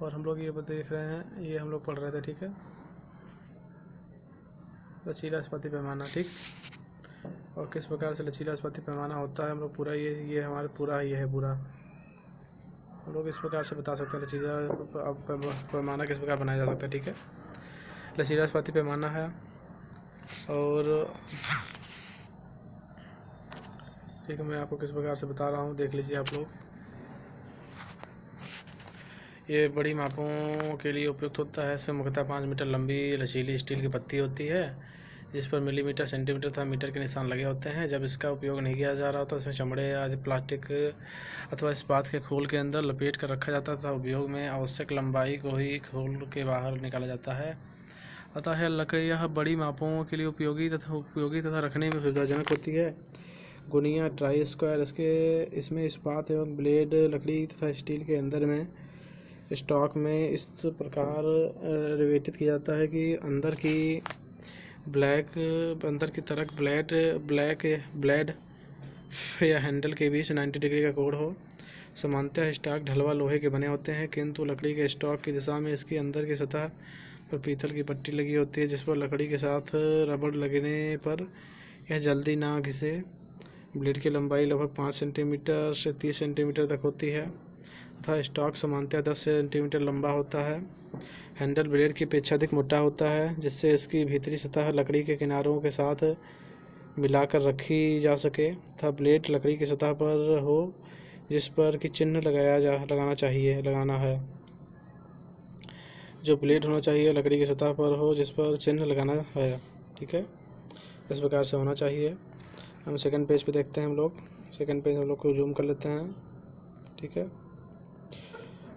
और हम लोग ये देख रहे हैं ये हम लोग पढ़ रहे थे। ठीक है, लचीला इस्पाती पैमाना। ठीक, और किस प्रकार से लचीला इस्पाती पैमाना होता है हम लोग पूरा ये हमारे पूरा ये है पूरा हम लोग इस प्रकार से बता सकते हैं लचीला पैमाना किस प्रकार बनाया जा सकता है। ठीक है, लचीला इस्पाती पैमाना है और ठीक है मैं आपको किस प्रकार से बता रहा हूँ देख लीजिए आप लोग। ये बड़ी मापों के लिए उपयुक्त होता है। इसमें मुख्यतः 5 मीटर लंबी लचीली स्टील की पत्ती होती है जिस पर मिलीमीटर, सेंटीमीटर तथा मीटर के निशान लगे होते हैं। जब इसका उपयोग नहीं किया जा रहा तो इसमें चमड़े या प्लास्टिक अथवा इस्पात के खोल के अंदर लपेट कर रखा जाता था। उपयोग में आवश्यक लंबाई को ही खोल के बाहर निकाला जाता है। अतः लकड़ी यह बड़ी मापों के लिए उपयोगी तथा रखने में सुविधाजनक होती है। गुनिया ट्राई स्क्वायर, इसमें इस्पात एवं ब्लेड लकड़ी तथा स्टील के अंदर में स्टॉक में इस प्रकार रिवेटित किया जाता है कि अंदर की तरफ ब्लेड या हैंडल के बीच 90 डिग्री का कोण हो। सामान्यतः स्टॉक ढलवा लोहे के बने होते हैं किंतु लकड़ी के स्टॉक की दिशा में इसकी अंदर की सतह पर पीतल की पट्टी लगी होती है जिस पर लकड़ी के साथ रबड़ लगने पर यह जल्दी ना घिसे। ब्लेड की लंबाई लगभग 5 सेंटीमीटर से 30 सेंटीमीटर तक होती है तथा स्टॉक सामान्यतः 10 सेंटीमीटर लंबा होता है। हैंडल ब्लेड की अपेक्षा अधिक मोटा होता है जिससे इसकी भीतरी सतह लकड़ी के किनारों के साथ मिलाकर रखी जा सके तथा ब्लेड लकड़ी की सतह पर हो जिस पर कि चिन्ह लगाना है। जो ब्लेड होना चाहिए लकड़ी की सतह पर हो जिस पर चिन्ह लगाना है। ठीक है, इस प्रकार से होना चाहिए। हम सेकंड पेज पे देखते हैं। हम लोग सेकंड पेज हम लोग को जूम कर लेते हैं, ठीक है।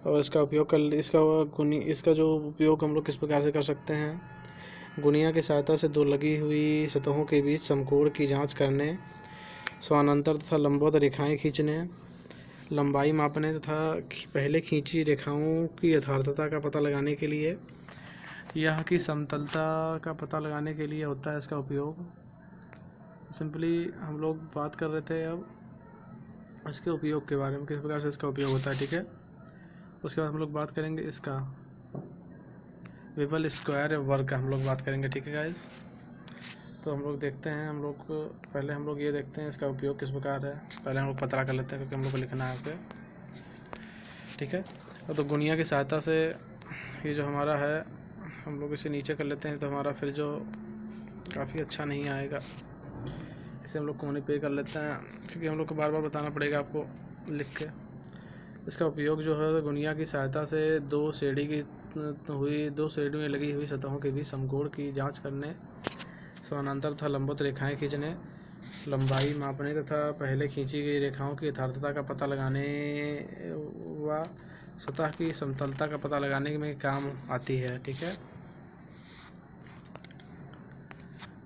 और इसका उपयोग इसका जो उपयोग हम लोग किस प्रकार से कर सकते हैं। गुनिया की सहायता से दो लगी हुई सतहों के बीच समकोण की जांच करने, समानांतर तथा लंबवत रेखाएं खींचने, लंबाई मापने तथा पहले खींची रेखाओं की यथार्थता का पता लगाने के लिए, यह की समतलता का पता लगाने के लिए होता है इसका उपयोग। सिंपली हम लोग बात कर रहे थे अब इसके उपयोग के बारे में, किस प्रकार से इसका उपयोग होता है, ठीक है। उसके बाद हम लोग बात करेंगे इसका वेबल स्क्वायर वर्ग का हम लोग बात करेंगे, ठीक है गाइस। तो हम लोग देखते हैं, पहले हम लोग ये देखते हैं इसका उपयोग किस प्रकार है। पहले हम लोग पता कर लेते हैं क्योंकि हम लोग को लिखना है पे, ठीक है। तो गुनिया की सहायता से ये जो हमारा है हम लोग इसे नीचे कर लेते हैं, तो हमारा फिर जो काफ़ी अच्छा नहीं आएगा। इसे हम लोग कोने पे कर लेते हैं क्योंकि हम लोग को बार बार बताना पड़ेगा आपको लिख के। इसका उपयोग जो है गुनिया की सहायता से दो श्रेणी में लगी हुई सतहों के बीच समकोण की जांच करने, समानांतर तथा लंबवत रेखाएं खींचने, लंबाई मापने तथा पहले खींची गई रेखाओं की यथार्थता का पता लगाने व सतह की समतलता का पता लगाने में काम आती है, ठीक है।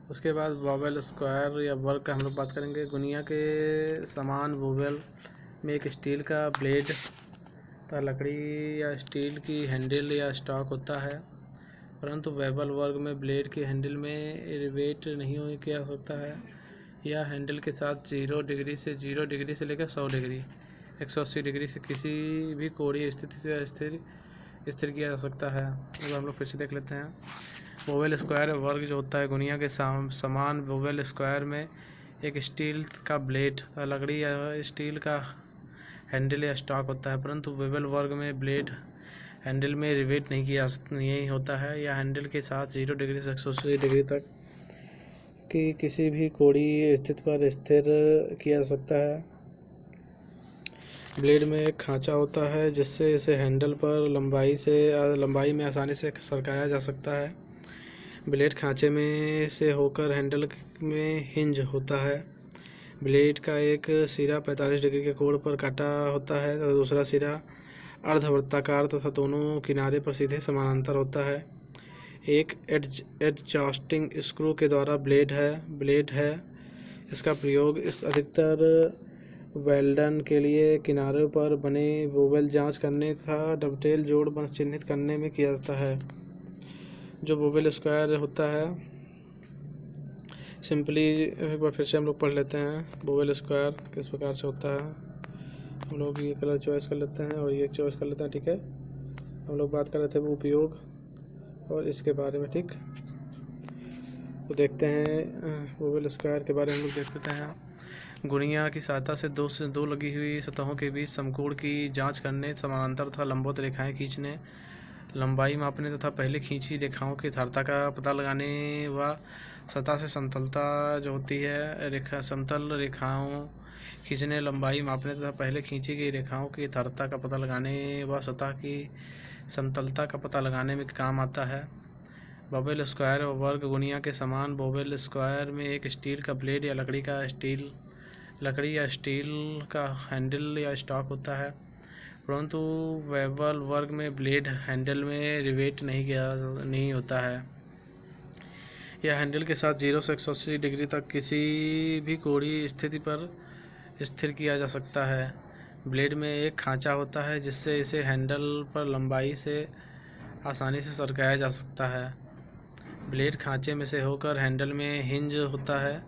उसके बाद वोवेल स्क्वायर या वर्ग का हम लोग बात करेंगे। गुनिया के समान वोवेल में एक स्टील का ब्लेड तथा लकड़ी या स्टील की हैंडल या स्टॉक होता है, परंतु वेबल वर्ग में ब्लेड की हैंडल में रिवेट नहीं किया होता है। यह हैंडल के साथ 0 डिग्री से लेकर 100 डिग्री 180 डिग्री से किसी भी कोणीय स्थिति से स्थिर किया जा सकता है। अब हम लोग फिर से देख लेते हैं। वोवेल स्क्वायर वर्ग जो होता है गुनिया के समान वोवेल स्क्वायर में एक स्टील का ब्लेड तथा लकड़ी या स्टील का हैंडल या स्टॉक होता है, परंतु वेबल वर्ग में ब्लेड हैंडल में रिवेट नहीं होता है। यह हैंडल के साथ 0 डिग्री से 180 डिग्री तक की किसी भी कोणीय स्थिति पर स्थिर किया जा सकता है। ब्लेड में एक खांचा होता है जिससे इसे हैंडल पर लंबाई में आसानी से सरकाया जा सकता है। ब्लेड खांचे में से होकर हैंडल में हिंज होता है। ब्लेड का एक सिरा 45 डिग्री के कोण पर काटा होता है तथा दूसरा सिरा अर्धवृत्ताकार तथा दोनों किनारे पर सीधे समानांतर होता है। एक एडजस्टिंग स्क्रू के द्वारा ब्लेड है। इसका प्रयोग इस अधिकतर वेल्डन के लिए किनारों पर बने वोवेल जांच करने तथा डबटेल जोड़ चिन्हित करने में किया जाता है। जो वोवेल स्क्वायर होता है, सिंपली एक बार फिर से हम लोग पढ़ लेते हैं वोवेल स्क्वायर किस प्रकार से होता है। हम लोग ये कलर चॉइस कर लेते हैं और ये चॉइस कर लेते हैं, ठीक है। हम लोग बात कर रहे थे वो उपयोग और इसके बारे में, ठीक। तो देखते हैं वोवेल स्क्वायर के बारे में हम लोग देख लेते हैं। गुनिया की सहायता से दो लगी हुई सतहों के बीच समकोण की जांच करने, समानांतर तथा लंबवत रेखाएं खींचने, लंबाई मापने तथा पहले खींची रेखाओं की यथार्थता का पता लगाने व सतह से समतलता जो होती है समतल रेखाओं खींचने, लंबाई मापने तथा पहले खींची गई रेखाओं की यथार्थता का पता लगाने व सतह की समतलता का पता लगाने में काम आता है। वोवेल स्क्वायर वर्ग गुनिया के समान वोवेल स्क्वायर में एक स्टील का ब्लेड या लकड़ी या स्टील का हैंडल या स्टॉक होता है, परंतु वेबल वर्ग में ब्लेड हैंडल में रिवेट नहीं होता है। यह हैंडल के साथ 0 से 180 डिग्री तक किसी भी कोणीय स्थिति पर स्थिर किया जा सकता है। ब्लेड में एक खांचा होता है जिससे इसे हैंडल पर लंबाई से आसानी से सरकाया जा सकता है। ब्लेड खांचे में से होकर हैंडल में हिंज होता है।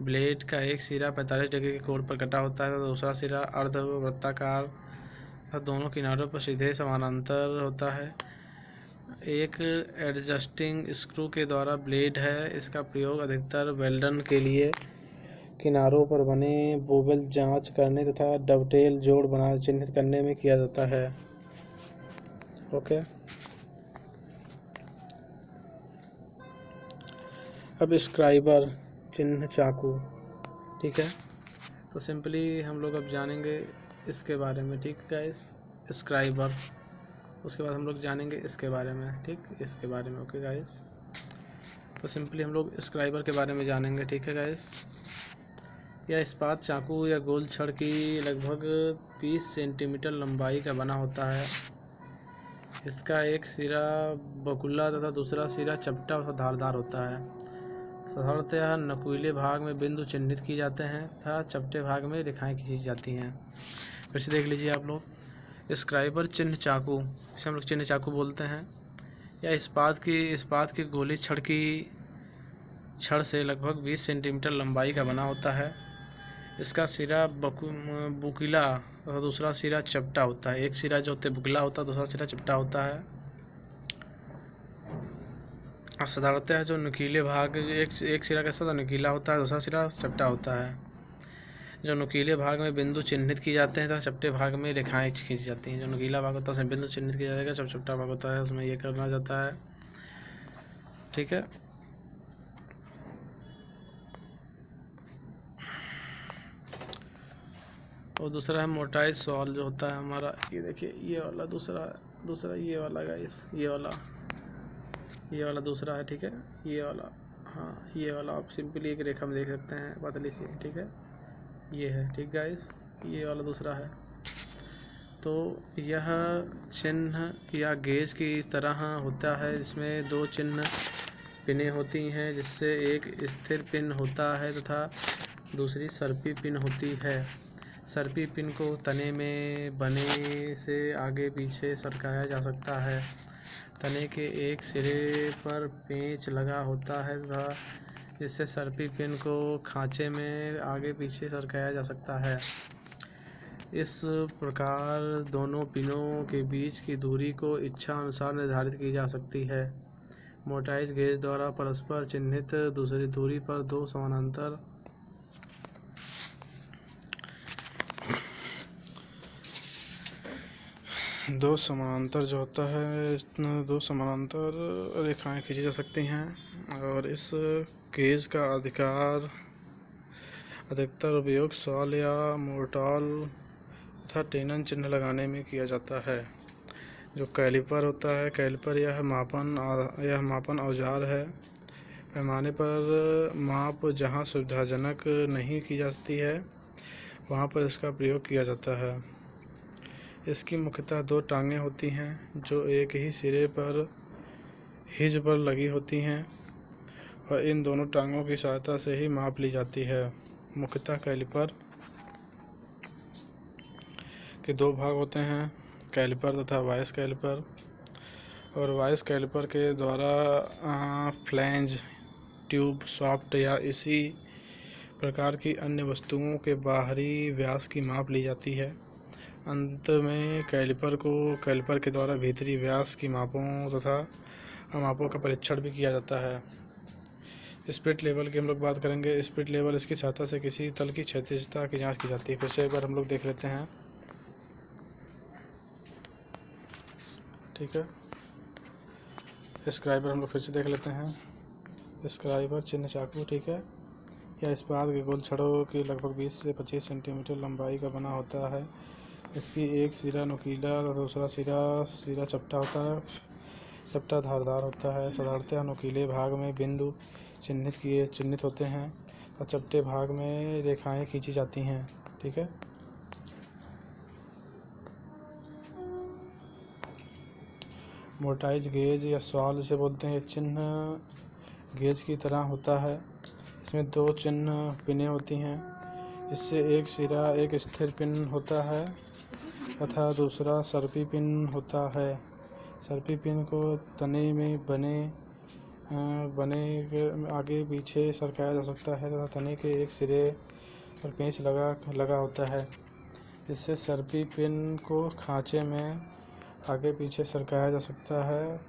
ब्लेड का एक सिरा 45 डिग्री के कोण पर कटा होता है तो दूसरा सिरा अर्धवृत्ताकार तथा दोनों किनारों पर सीधे समानांतर होता है। एक एडजस्टिंग स्क्रू के द्वारा ब्लेड है। इसका प्रयोग अधिकतर वेल्डन के लिए किनारों पर बने वोवेल जांच करने तथा डबटेल जोड़ चिन्हित करने में किया जाता है। ओके, अब स्क्राइबर चिन्ह चाकू, ठीक है। तो सिंपली हम लोग अब जानेंगे इसके बारे में, ठीक है गाइस,। उसके बाद हम लोग जानेंगे इसके बारे में, ठीक, इसके बारे में। ओके गाइस, तो सिंपली हम लोग स्क्राइबर के बारे में जानेंगे, ठीक है गाइस। यह इस्पात चाकू या गोल छड़ की लगभग 20 सेंटीमीटर लंबाई का बना होता है। इसका एक सिरा बकुला तथा दूसरा सिरा चपटा और धारदार होता है। साधारणतः नुकीले भाग में बिंदु चिन्हित किए जाते हैं तथा चपटे भाग में रेखाएं खींची जाती हैं। फिर से देख लीजिए आप लोग। स्क्राइबर चिन्ह चाकू, इसे हम लोग चिन्ह चाकू बोलते हैं, या इस्पात की गोली छड़ से लगभग 20 सेंटीमीटर लंबाई का बना होता है। इसका सिरा बुकीला और दूसरा सिरा चपटा होता है। एक सिरा जो होता है बुकीला होता है, दूसरा सिरा चपटा होता है। और साधारणतः जो नुकीले भाग, एक सिरा कैसा होता है, नुकीला होता है, दूसरा सिरा चपटा होता है। जो नुकीले भाग में बिंदु चिन्हित किए जाते हैं तथा चपटे भाग में रेखाएं खींची जाती हैं। जो नुकीला भाग होता है उसमें बिंदु चिन्हित किया जाएगा, जब चपटा भाग होता है उसमें ये करना जाता है, ठीक है। और दूसरा है मोटाइज सॉल जो होता है हमारा, ये देखिए ये वाला दूसरा ये वाला गाइस, ये वाला दूसरा है, ठीक है। ये वाला, हाँ ये वाला आप सिंपली एक रेखा में देख सकते हैं, पतली सी, ठीक है, ये है, ठीक गाइस। ये वाला दूसरा है। तो यह चिन्ह या गेज की तरह होता है, जिसमें दो चिन्ह पिनें होती हैं, जिससे एक स्थिर पिन होता है तथा दूसरी सर्पी पिन होती है। सर्पी पिन को तने में बने से आगे पीछे सरकाया जा सकता है। तने के एक सिरे पर पेंच लगा होता है तथा जिससे सर्पी पिन को खांचे में आगे पीछे सरकाया जा सकता है। इस प्रकार दोनों पिनों के बीच की दूरी को इच्छा अनुसार निर्धारित की जा सकती है। मोटाइज गेज द्वारा परस्पर चिन्हित दूसरी दूरी पर दो समानांतर जो होता है, दो समानांतर रेखाएं खींची जा सकती हैं। और इस गेज का अधिकतर उपयोग सॉल या मोर्टाल तथा टेनन चिन्ह लगाने में किया जाता है। जो कैलिपर होता है, कैलिपर यह मापन औजार है। पैमाने पर माप जहां सुविधाजनक नहीं की जाती है वहां पर इसका प्रयोग किया जाता है। इसकी मुख्यतः दो टांगें होती हैं जो एक ही सिरे पर हिज पर लगी होती हैं और इन दोनों टांगों की सहायता से ही माप ली जाती है। मुख्यतः कैलिपर के दो भाग होते हैं, कैलिपर तथा वाइस कैलिपर। और वाइस कैलिपर के द्वारा फ्लैंज, ट्यूब, शाफ्ट या इसी प्रकार की अन्य वस्तुओं के बाहरी व्यास की माप ली जाती है। अंत में कैलिपर के द्वारा भीतरी व्यास की मापों का परीक्षण भी किया जाता है। स्पिरिट लेवल की हम लोग बात करेंगे। स्पिरिट लेवल, इसकी सहायता से किसी तल की क्षैतिजता की जांच की जाती है। फिर से एक बार हम लोग देख लेते हैं, ठीक है। स्क्राइबर हम लोग फिर से देख लेते हैं। स्क्राइबर चिन्ह चाकू, ठीक है, यह इस्पात के गोल छड़ों की लगभग 20 से 25 सेंटीमीटर लंबाई का बना होता है। इसकी एक सिरा नुकीला और दूसरा सिरा चपटा होता है, चपटा धारदार होता है। साधारणतः नुकीले भाग में बिंदु चिन्हित होते हैं और चपटे भाग में रेखाएं खींची जाती हैं, ठीक है। मोटाइज गेज या सॉल इसे बोलते हैं। चिन्ह गेज की तरह होता है। इसमें दो चिन्ह पिनें होती हैं, इससे एक सिरा एक स्थिर पिन होता है तथा दूसरा सर्पी पिन होता है। सर्पी पिन को तने में बने आगे पीछे सरकाया जा सकता है तथा तने के एक सिरे पर पेंच लगा होता है, जिससे सर्पी पिन को खांचे में आगे पीछे सरकाया जा सकता है।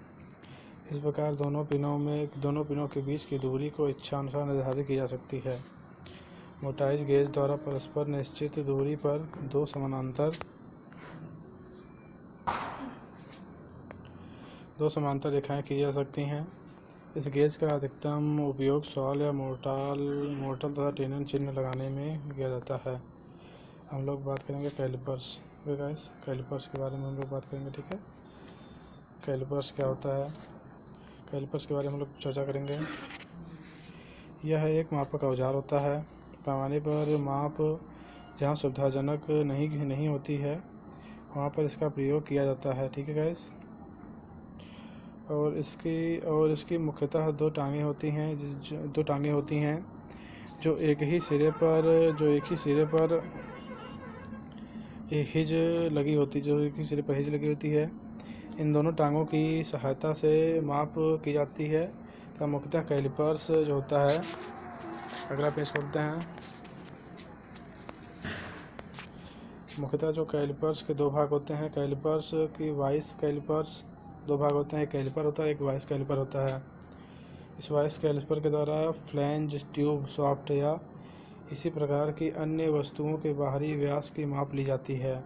इस प्रकार दोनों पिनों के बीच की दूरी को इच्छा अनुसार निर्धारित की जा सकती है। मोटाइज गेज द्वारा परस्पर निश्चित दूरी पर दो समांतर रेखाएं की जा सकती हैं। इस गेज का अधिकतम उपयोग सॉल या मोर्टल तथा टेनन चिन्ह लगाने में किया जाता है। हम लोग बात करेंगे कैलिपर्स। गाइस, कैलिपर्स के बारे में हम लोग बात करेंगे, ठीक है। कैलिपर्स क्या होता है, कैलिपर्स के बारे में हम लोग चर्चा करेंगे। यह एक मापक औजार होता है। पैमाने पर माप जहाँ सुविधाजनक नहीं होती है वहाँ पर इसका प्रयोग किया जाता है। ठीक है गाइस। और इसकी मुख्यतः दो टांगें होती हैं जो एक ही सिरे पर हिज लगी होती है। इन दोनों टांगों की सहायता से माप की जाती है। तो मुख्यतः कैलिपर्स जो होता है, अगला पेज खोलते हैं। मुख्यतः जो कैलिपर्स के दो भाग होते हैं, कैलिपर्स की वाइस कैलिपर्स दो भाग होते हैं, एक कैलिपर होता है, एक वाइस कैलिपर होता है। इस वाइस कैलिपर के द्वारा फ्लैंज, ट्यूब, शाफ्ट या इसी प्रकार की अन्य वस्तुओं के बाहरी व्यास की माप ली जाती है।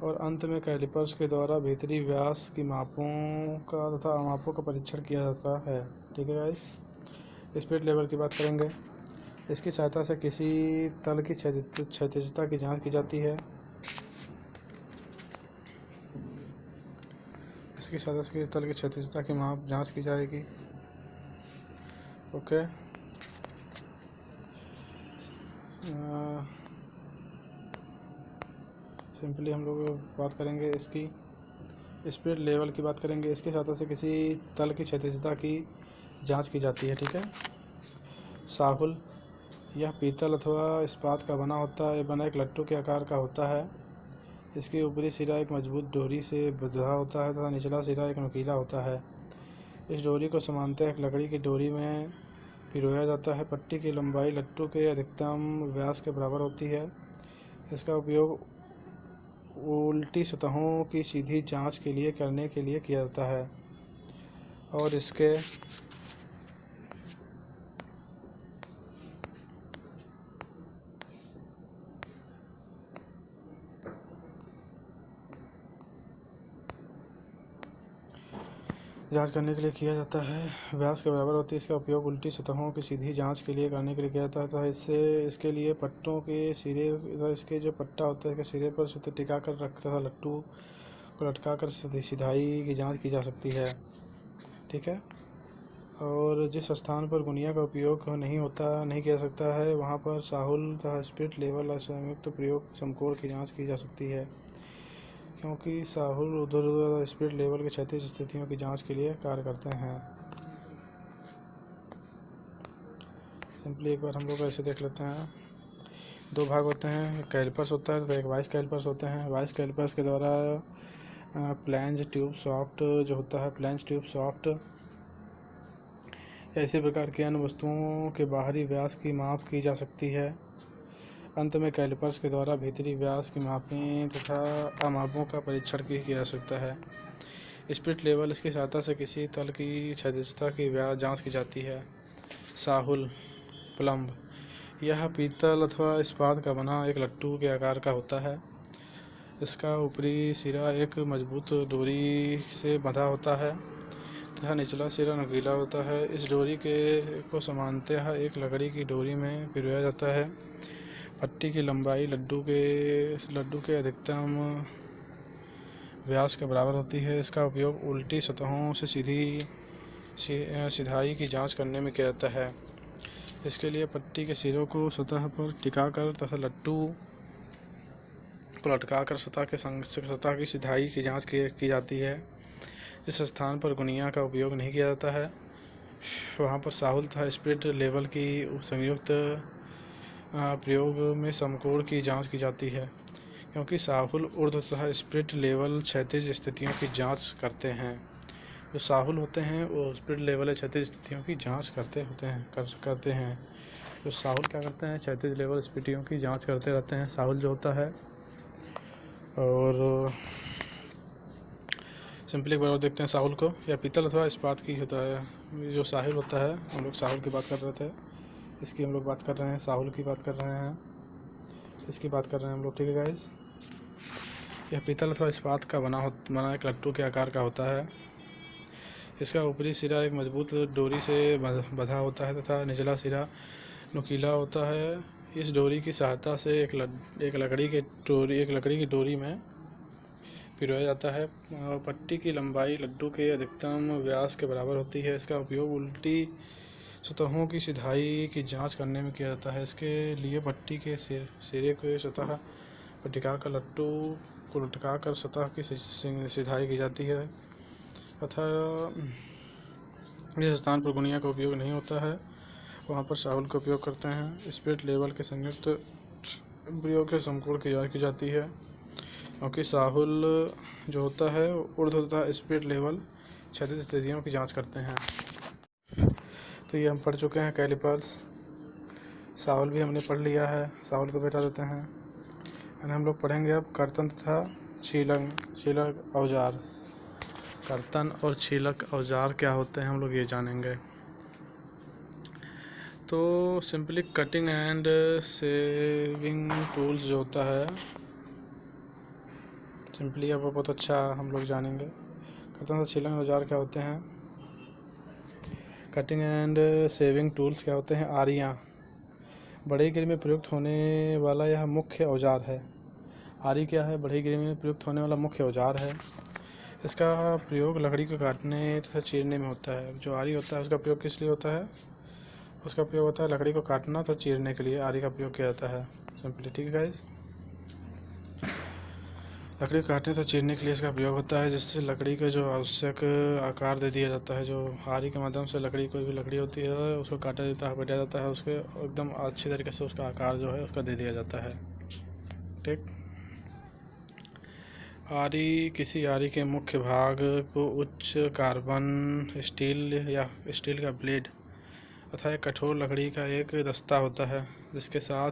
और अंत में कैलिपर्स के द्वारा भीतरी व्यास की मापों का परीक्षण किया जाता है। ठीक है गाइस। स्पिरिट लेवल की बात करेंगे। इसकी सहायता से किसी तल की क्षैतिजता की जांच की जाती है। इसकी सहायता से किसी तल की क्षैतिजता की जांच की जाएगी। ओके। सिंपली हम लोग बात करेंगे इसकी स्पिरिट लेवल की बात करेंगे। इसकी सहायता से किसी तल की क्षैतिजता की जांच की जाती है। ठीक है। साहुल, यह पीतल अथवा इस्पात का बना एक लट्टू के आकार का होता है। इसकी ऊपरी सिरा एक मजबूत डोरी से बंधा होता है तथा निचला सिरा एक नुकीला होता है। इस डोरी को समानतः एक लकड़ी की डोरी में पिरोया जाता है। पट्टी की लंबाई लट्टू के अधिकतम व्यास के बराबर होती है। इसका उपयोग उल्टी सतहों की सीधी जांच करने के लिए किया जाता है। और इसके जांच करने के लिए किया जाता है। व्यास के बराबर होती है। इसका उपयोग उल्टी सतहों की सीधी जांच करने के लिए किया जाता है। इसके लिए पट्टों के सिरे, इसके जो पट्टा होता है इसके सिरे पर सूत्र टिका कर रखता था लट्टू को लटका कर सिधाई की जांच की जा सकती है। ठीक है। और जिस स्थान पर गुनिया का उपयोग नहीं किया जा सकता है वहाँ पर साहुल तथा स्पिरिट लेवल संयुक्त प्रयोग समकोण की जाँच की जा सकती है, क्योंकि साहुल ऊर्ध्वाधर स्पिरिट लेवल की क्षैतिज स्थितियों की जांच के लिए कार्य करते हैं। सिंपली एक बार हम लोग ऐसे देख लेते हैं। दो भाग होते हैं, कैलिपर्स होता है तो एक वाइस कैलिपर्स होते हैं। वाइस कैलिपर्स के द्वारा फ्लैंज, ट्यूब, शाफ्ट जो होता है, फ्लैंज, ट्यूब, शाफ्ट ऐसे प्रकार की अन्य वस्तुओं के बाहरी व्यास की माप की जा सकती है। अंत में कैलिपर्स के द्वारा भीतरी व्यास की मापें तथा अमापों का परीक्षण किया जा सकता है। स्पिरिट लेवल, इसकी सहायता से किसी तल की क्षैतिजता की जांच की जाती है। साहुल, प्लम्ब, यह पीतल अथवा इस्पात का बना एक लट्टू के आकार का होता है। इसका ऊपरी सिरा एक मजबूत डोरी से बंधा होता है तथा निचला सिरा नुकीला होता है। इस डोरी को समानतः एक लकड़ी की डोरी में पिरोया जाता है। पट्टी की लंबाई लड्डू के अधिकतम व्यास के बराबर होती है। इसका उपयोग उल्टी सतहों से सिधाई की जांच करने में किया जाता है। इसके लिए पट्टी के सिरों को सतह पर टिकाकर तथा लट्टू को लटकाकर सतह की सिधाई की जांच की जाती है। जिस स्थान पर गुनिया का उपयोग नहीं किया जाता है वहाँ पर साहुल तथा स्पिरिट लेवल की संयुक्त प्रयोग में समकोण की जांच की जाती है, क्योंकि साहुल ऊर्ध्व तथा स्पिरिट लेवल क्षैतिज स्थितियों की जांच करते हैं। जो साहुल होते हैं वो स्पिरिट लेवल क्षैतिज स्थितियों की जांच करते हैं। जो साहुल क्या करते हैं, क्षैतिज लेवल स्थितियों की जांच करते रहते हैं, साहुल जो होता है। और सिंपली एक बार और देखते हैं साहुल को। यह पीतल अथवा इस्पात की होता है। जो साहुल होता है, हम लोग साहुल की बात कर रहे थे, इसकी हम लोग बात कर रहे हैं, साहुल की बात कर रहे हैं, इसकी बात कर रहे हैं हम लोग। ठीक है गाइस। यह पीतल अथवा इस्पात का बना एक लट्टू के आकार का होता है। इसका ऊपरी सिरा एक मजबूत डोरी से बंधा होता है तथा निचला सिरा नुकीला होता है। इस डोरी की सहायता से एक लकड़ी की डोरी में पिरोया जाता है। पट्टी की लंबाई लड्डू के अधिकतम व्यास के बराबर होती है। इसका उपयोग उल्टी सतहों की सिधाई की जांच करने में किया जाता है। इसके लिए पट्टी के सिरे को सतह पर टिकाकर लट्टू को लटकाकर सतह की सिधाई की जाती है तथा जिस स्थान पर गुनिया का उपयोग नहीं होता है वहाँ पर शाहुल का उपयोग करते हैं। स्पिरिट लेवल के संयुक्त प्रयोग के समकोण की जांच की जाती है क्योंकि शाहुल जो होता है ऊर्ध्व तथा स्पिरिट लेवल क्षैतिज स्थितियों की जांच करते हैं। तो ये हम पढ़ चुके हैं कैलिपर्स। शाहुल भी हमने पढ़ लिया है, शाहुल को बैठा देते हैं। और हम लोग पढ़ेंगे अब कर्तन तथा छीलक औजार। कर्तन और छीलक औजार क्या होते हैं हम लोग ये जानेंगे। तो simply cutting and shaving tools जो होता है, सिंपली अब बहुत अच्छा हम लोग जानेंगे। कर्तन तथा छीलक औजार क्या होते हैं, कटिंग एंड शेविंग टूल्स क्या होते हैं। आरियाँ बढ़ईगिरी में प्रयुक्त होने वाला यह मुख्य औजार है। आरी क्या है, बढ़ईगिरी में प्रयुक्त होने वाला मुख्य औजार है। इसका प्रयोग लकड़ी को काटने तथा चीरने में होता है। जो आरी होता है उसका प्रयोग किस लिए होता है, उसका प्रयोग होता है लकड़ी को काटना तथा चीरने के लिए आरी का प्रयोग किया जाता है सिंपली। ठीक है गाइस, लकड़ी को काटने तथा चीरने के लिए इसका प्रयोग होता है, जिससे लकड़ी का जो आवश्यक आकार दे दिया जाता है। जो आरी के माध्यम से लकड़ी, कोई भी लकड़ी होती है उसको काटा जाता है, उसके एकदम अच्छी तरीके से उसका आकार जो है उसका दे दिया जाता है। ठीक, आरी किसी आरी के मुख्य भाग को उच्च कार्बन स्टील या स्टील का ब्लेड तथा एक कठोर लकड़ी का एक दस्ता होता है, जिसके साथ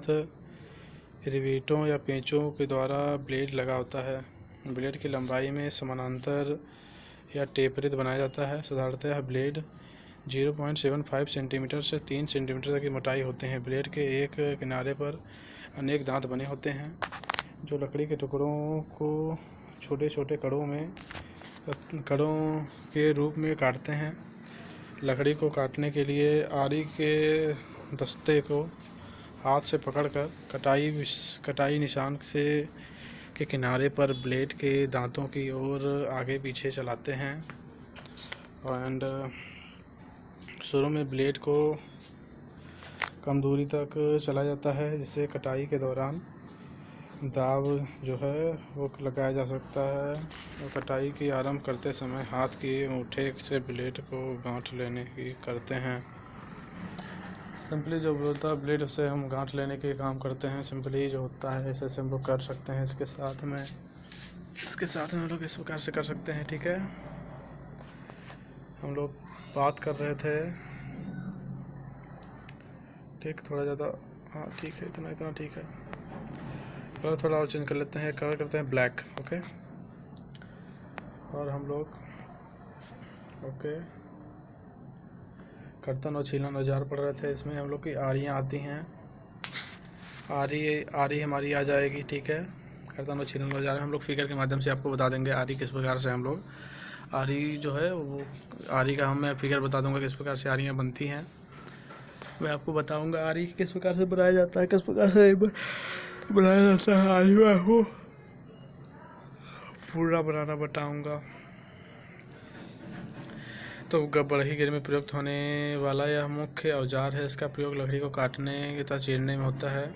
रिवेटों या पेंचों के द्वारा ब्लेड लगा होता है। ब्लेड की लंबाई में समानांतर या टेपरित बनाया जाता है। साधारणतः ब्लेड 0.75 सेंटीमीटर से 3 सेंटीमीटर तक की मोटाई होते हैं। ब्लेड के एक किनारे पर अनेक दांत बने होते हैं जो लकड़ी के टुकड़ों को छोटे छोटे कड़ों के रूप में काटते हैं। लकड़ी को काटने के लिए आरी के दस्ते को हाथ से पकड़कर कटाई निशान के किनारे पर ब्लेड के दांतों की ओर आगे पीछे चलाते हैं। एंड शुरू में ब्लेड को कम दूरी तक चलाया जाता है, जिससे कटाई के दौरान दाब जो है वो लगाया जा सकता है। और कटाई की आरंभ करते समय हाथ की अंगूठे से ब्लेड को गांठ लेने की करते हैं। सिंपली जो होता है ब्लेड से हम गांठ लेने के काम करते हैं। सिंपली जो होता है ऐसे हम लोग कर सकते हैं। इसके साथ में हम लोग इस प्रकार से कर सकते हैं। ठीक है, हम लोग बात कर रहे थे, ठीक, थोड़ा ज़्यादा, हाँ ठीक है, इतना ठीक है। कलर थोड़ा और चेंज कर लेते हैं, कलर करते हैं ब्लैक। ओके, और हम लोग कर्तन और छीलन औजार पढ़ रहे थे। इसमें हम लोग की आरियाँ आती हैं। आरी हमारी आ जाएगी। ठीक है, कर्तन और छीलन औजार हम लोग फिगर के माध्यम से आपको बता देंगे आरी किस प्रकार से हम लोग आरी जो है वो आरी का मैं फिगर बता दूंगा किस प्रकार से आरियाँ बनती हैं। मैं आपको बताऊंगा आरी किस प्रकार से बनाया जाता है, किस प्रकार से बनाया जाता है आरी में आपको पूरा बनाना बताऊंगा। तो बढ़ईगिरी में प्रयुक्त होने वाला यह मुख्य औजार है। इसका प्रयोग लकड़ी को काटने तथा चीरने में होता है,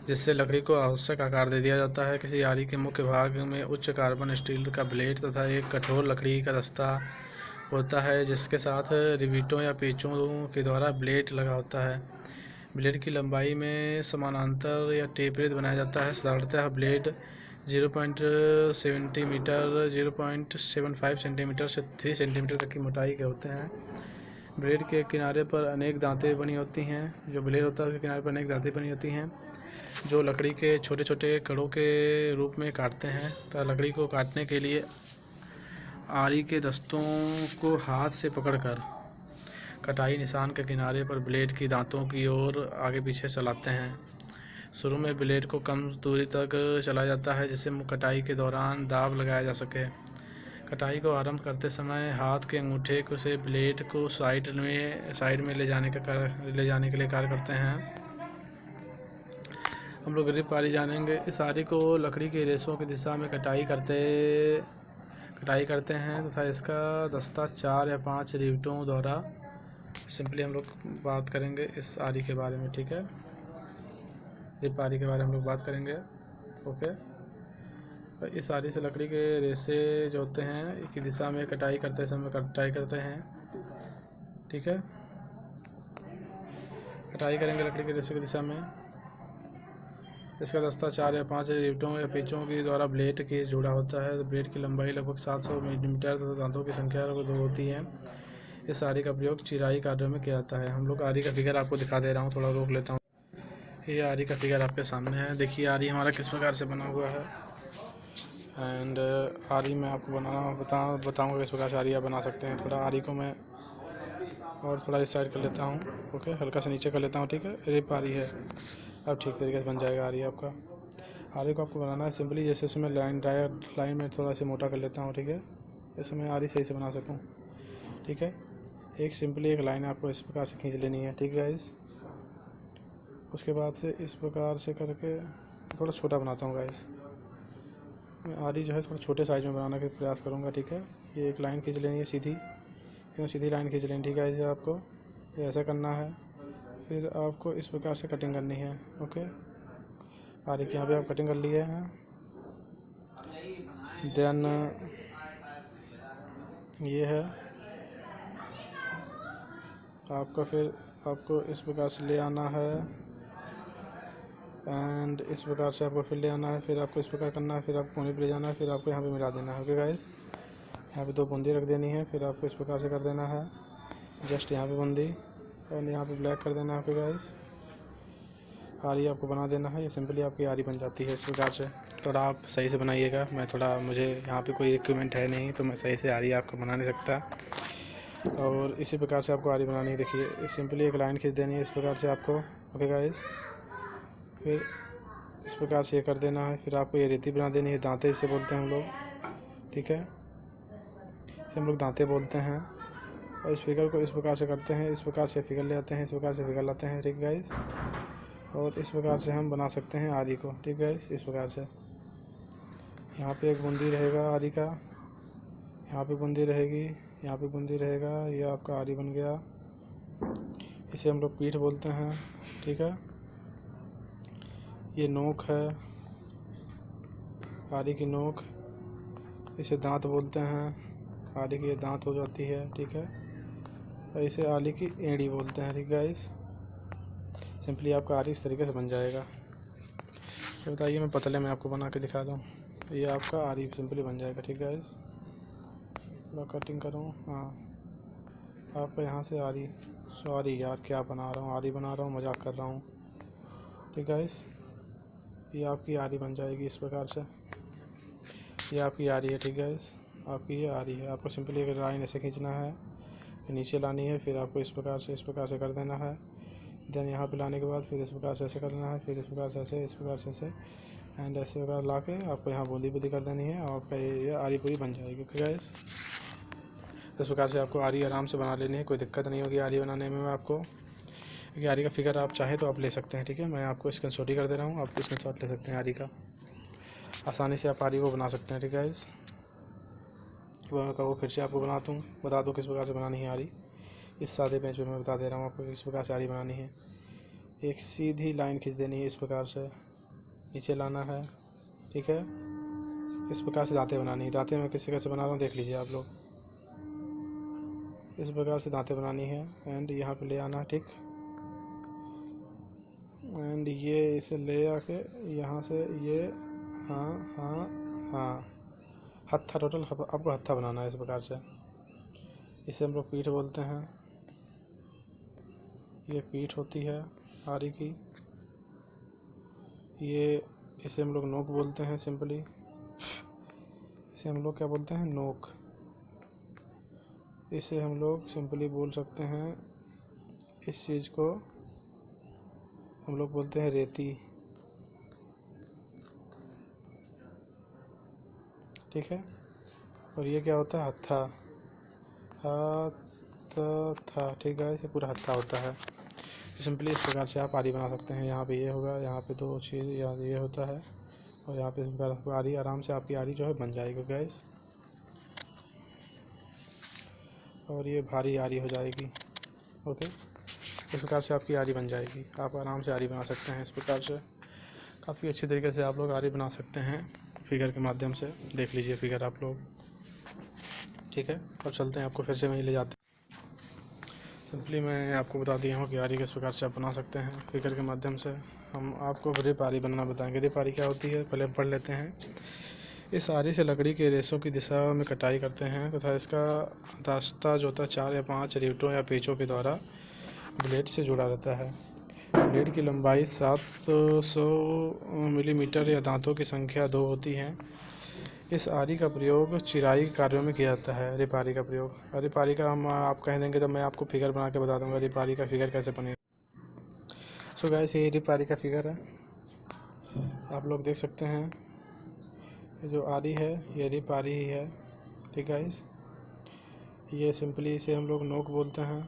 जिससे लकड़ी को आवश्यक आकार दे दिया जाता है। किसी आरी के मुख्य भाग में उच्च कार्बन स्टील का ब्लेड तथा एक कठोर लकड़ी का दस्ता होता है, जिसके साथ रिवेटों या पेंचों के द्वारा ब्लेड लगा होता है। ब्लेड की लंबाई में समानांतर या टेपरित बनाया जाता है। साधारणतः ब्लेड 0.75 सेंटीमीटर से 3 सेंटीमीटर तक की मोटाई के होते हैं। ब्लेड के किनारे पर अनेक दांतें बनी होती हैं। जो ब्लेड होता है उसके किनारे पर अनेक दांतें बनी होती हैं जो लकड़ी के छोटे छोटे कड़ों के रूप में काटते हैं। तथा लकड़ी को काटने के लिए आरी के दस्तों को हाथ से पकड़कर कटाई निशान के किनारे पर ब्लेड की दांतों की ओर आगे पीछे चलाते हैं। शुरू में ब्लेड को कम दूरी तक चलाया जाता है, जिससे कटाई के दौरान दाब लगाया जा सके। कटाई को आरंभ करते समय हाथ के अंगूठे से ब्लेड को साइड में ले जाने के लिए कार्य करते हैं। हम लोग ग्रिप आरी जानेंगे। इस आरी को लकड़ी के रेशों की दिशा में कटाई करते हैं तथा इसका दस्ता 4 या 5 रिवेटों द्वारा सिंपली हम लोग बात करेंगे इस आरी के बारे में, ठीक है। जिप आरी के बारे में हम लोग बात करेंगे, ओके। तो इस आरी से लकड़ी के रेशे जो होते हैं एक ही दिशा में कटाई करते समय कटाई करते हैं, ठीक है। कटाई करेंगे लकड़ी के रेशे की दिशा में। इसका दस्ता 4 या 5 रिवटों या पेचों के द्वारा ब्लेड के जुड़ा होता है। ब्लेड की लंबाई लगभग 700 मिलीमीटर तथा दांतों की संख्या 2 होती है। इस आरी का प्रयोग चिराई कार्यों में किया जाता है। हम लोग आरी का फिगर आपको दिखा दे रहा हूँ, थोड़ा रोक लेता हूँ। ये आरी का फिगर आपके सामने है। देखिए आरी हमारा किस प्रकार से बना हुआ है। एंड आरी मैं आपको बनाना बताऊँगा किस प्रकार से आरी आप बना सकते हैं। थोड़ा आरी को मैं और थोड़ा इस साइड कर लेता हूँ, ओके। हल्का से नीचे कर लेता हूँ, ठीक है। रिप आरी है, अब ठीक तरीके से बन जाएगा आरी आपका। आरी को आपको बनाना है सिंपली, जैसे उसमें लाइन में थोड़ा सा मोटा कर लेता हूँ, ठीक है। जैसे मैं आरी सही से बना सकूँ, ठीक है। एक सिंपली एक लाइन आपको इस प्रकार से खींच लेनी है, ठीक है गाइस। उसके बाद से इस प्रकार से करके थोड़ा छोटा बनाता हूँ गाइस। मैं आरी जो है थोड़ा छोटे साइज में बनाने का प्रयास करूँगा, ठीक है। ये एक लाइन खींच लेनी है सीधी, सीधी लाइन खींच लेनी, ठीक है। आपको ऐसा करना है, फिर आपको इस प्रकार से कटिंग करनी है, ओके। आरी की यहाँ पे आप कटिंग कर लिए हैं। देन ये है आपका, फिर आपको इस प्रकार से ले आना है एंड इस प्रकार से आपको फिर ले आना है। फिर आपको इस प्रकार करना है, फिर आपको कोने पे ले जाना है, फिर आपको यहाँ पे मिला देना है, ओके गाइस। यहाँ पे 2 बूंदी रख देनी है, फिर आपको इस प्रकार से कर देना है जस्ट यहाँ पे बूंदी और यहाँ पे ब्लैक कर देना है, ओके गाइस। आरी आपको बना देना है। ये सिंपली आपकी आरी बन जाती है इस प्रकार से। थोड़ा आप सही से बनाइएगा, मुझे यहाँ पे कोई इक्विपमेंट है नहीं तो मैं सही से आरी आपको बना नहीं सकता। और इसी प्रकार से आपको आरी बनानी है। देखिए सिंपली एक लाइन खींच देनी है इस प्रकार से आपको, ओके गाइस। फिर इस प्रकार से ये कर देना है। फिर आपको ये रेती बना देनी है, दांते इसे बोलते हैं हम लोग, ठीक है। इसे हम लोग दांते बोलते हैं। और इस फिगर को इस प्रकार से करते हैं, इस प्रकार से फिगर ले आते हैं, इस प्रकार से फिगर लाते हैं, ठीक गाइस। और इस प्रकार से हम बना सकते हैं आरी को, ठीक है। इस प्रकार से यहाँ पे एक बूंदी रहेगा आरी का, यहाँ पे बूंदी रहेगी, यहाँ पे बूंदी रहेगा। ये आपका आरी बन गया। इसे हम लोग पीठ बोलते हैं, ठीक है। ये नोक है, आरी की नोक। इसे दांत बोलते हैं, आरी की ये दांत हो जाती है, ठीक है। और इसे आरी की एड़ी बोलते हैं, ठीक है गाइस। सिंपली आपका आरी इस तरीके से बन जाएगा। तो बताइए मैं पतले में आपको बना के दिखा दूँ। ये आपका आरी सिंपली बन जाएगा, ठीक है गाइस। थोड़ा कटिंग करूँ, हाँ। आपका यहाँ से आरी, सॉरी यार क्या बना रहा हूँ, आरी बना रहा हूँ, मजाक कर रहा हूँ, ठीक है गाइस। ये आपकी आरी बन जाएगी इस प्रकार से। ये आपकी आरी है, ठीक है गाइस। आपकी ये आरी है। आपको सिंपली एक लाइन ऐसे खींचना है, फिर नीचे लानी है, फिर आपको इस प्रकार से कर देना है। देन यहाँ पे लाने के बाद फिर इस प्रकार से ऐसे करना है, फिर इस प्रकार से ऐसे, इस प्रकार से ऐसे एंड ऐसे प्रकार ला के आपको यहाँ बूंदी कर देनी है और आपका ये आरी पूरी बन जाएगी, ओके गाइस। इस प्रकार से आपको आरी आराम से बना लेनी है, कोई दिक्कत नहीं होगी आरी बनाने में। आपको आरी का फिगर आप चाहें तो आप ले सकते हैं, ठीक है। मैं आपको स्क्रीनशॉट ही कर दे रहा हूँ, आप स्क्रीनशॉट ले सकते हैं आरी का। आसानी से आप आरी को बना सकते हैं, ठीक है गाइस। वो फिर से आपको बता दूँ किस प्रकार से बनानी है आरी। इस सादे पेज पे मैं बता दे रहा हूँ आपको किस प्रकार से आरी बनानी है। एक सीधी लाइन खींच देनी है इस प्रकार से, नीचे लाना है, ठीक है। इस प्रकार से दांतें बनानी है। दांतें मैं कैसे बना रहा हूँ देख लीजिए आप लोग। इस प्रकार से दांतें बनानी है एंड यहाँ पे ले आना है, ठीक। एंड ये इसे ले आके यहाँ से ये, हाँ हाँ हाँ, हत्था, टोटल आपको हत्था बनाना है इस प्रकार से। इसे हम लोग पीठ बोलते हैं। ये पीठ होती है आरी की। ये इसे हम लोग नोक बोलते हैं सिंपली। इसे हम लोग क्या बोलते हैं, नोक। इसे हम लोग सिंपली बोल सकते हैं, इस चीज़ को हम लोग बोलते हैं रेती, ठीक है। और ये क्या होता है, हत्था, हत्था, ठीक है। इसे पूरा हत्था होता है। सिंपली इस प्रकार से आप आरी बना सकते हैं। यहाँ पे ये होगा, यहाँ पे 2 चीज़, यहाँ ये होता है और यहाँ पे इस प्रकार आरी, आराम से आपकी आरी जो है बन जाएगी गाइस। और ये भारी आरी हो जाएगी, ओके, इस प्रकार से आपकी आरी बन जाएगी। आप आराम से आरी बना सकते हैं। इस प्रकार से काफ़ी अच्छे तरीके से आप लोग आरी बना सकते हैं फिगर के माध्यम से। देख लीजिए फिगर आप लोग, ठीक है। अब चलते हैं, आपको फिर से वहीं ले जाते हैं। सिंपली मैं आपको बता दिया हूँ कि आरी किस प्रकार से आप बना सकते हैं फिगर के माध्यम से। हम आपको रिप आरी बनाना बताएंगे। रिप आरी क्या होती है पहले हम पढ़ लेते हैं। इस आरी से लकड़ी के रेशों की दिशा में कटाई करते हैं तथा इसका रास्ता जो होता है 4 या 5 रीवटों या पेचों के द्वारा ब्लेड से जुड़ा रहता है। ब्लेड की लंबाई 700 मिलीमीटर या दांतों की संख्या 2 होती है। इस आरी का प्रयोग चिराई कार्यों में किया जाता है। रिप आरी का प्रयोग, रिप आरी का हम आप कह देंगे तो मैं आपको फिगर बना के बता दूंगा रिप आरी का फिगर कैसे बनेगा। सो गाइस, ये रिप आरी का फिगर है, आप लोग देख सकते हैं। ये जो आरी है ये रिप आरी ही है, ठीक गाइस। ये सिंपली इसे हम लोग नोक बोलते हैं,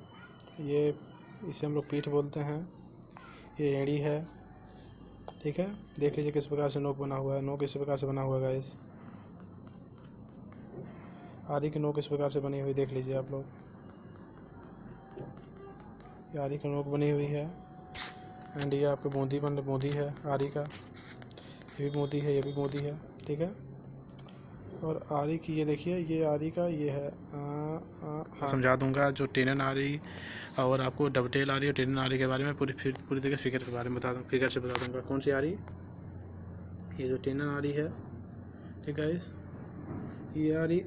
ये इसे हम लोग पीठ बोलते हैं, ये एड़ी है, ठीक है। देख लीजिए किस प्रकार से नोक बना हुआ है। नोक इस प्रकार से बना हुआ है गाइस। आरी की नोक इस प्रकार से बनी हुई देख लीजिए आप लोग। ये आरी की नोक बनी हुई है। एंड ये आपके मोदी है आरी का, ये भी मोदी है, ये भी मोदी है, ठीक है। और आरी की ये देखिए, ये आरी का ये है। हाँ, समझा दूंगा जो टेनन आरी और आपको डबटेल आरी और टेनन आरी के बारे में पूरी तरीके से फिगर के बारे में बता दूँ, फिगर से बता दूंगा। कौन सी आरी? ये जो टेनन आरी है, ठीक है। इस ये आरी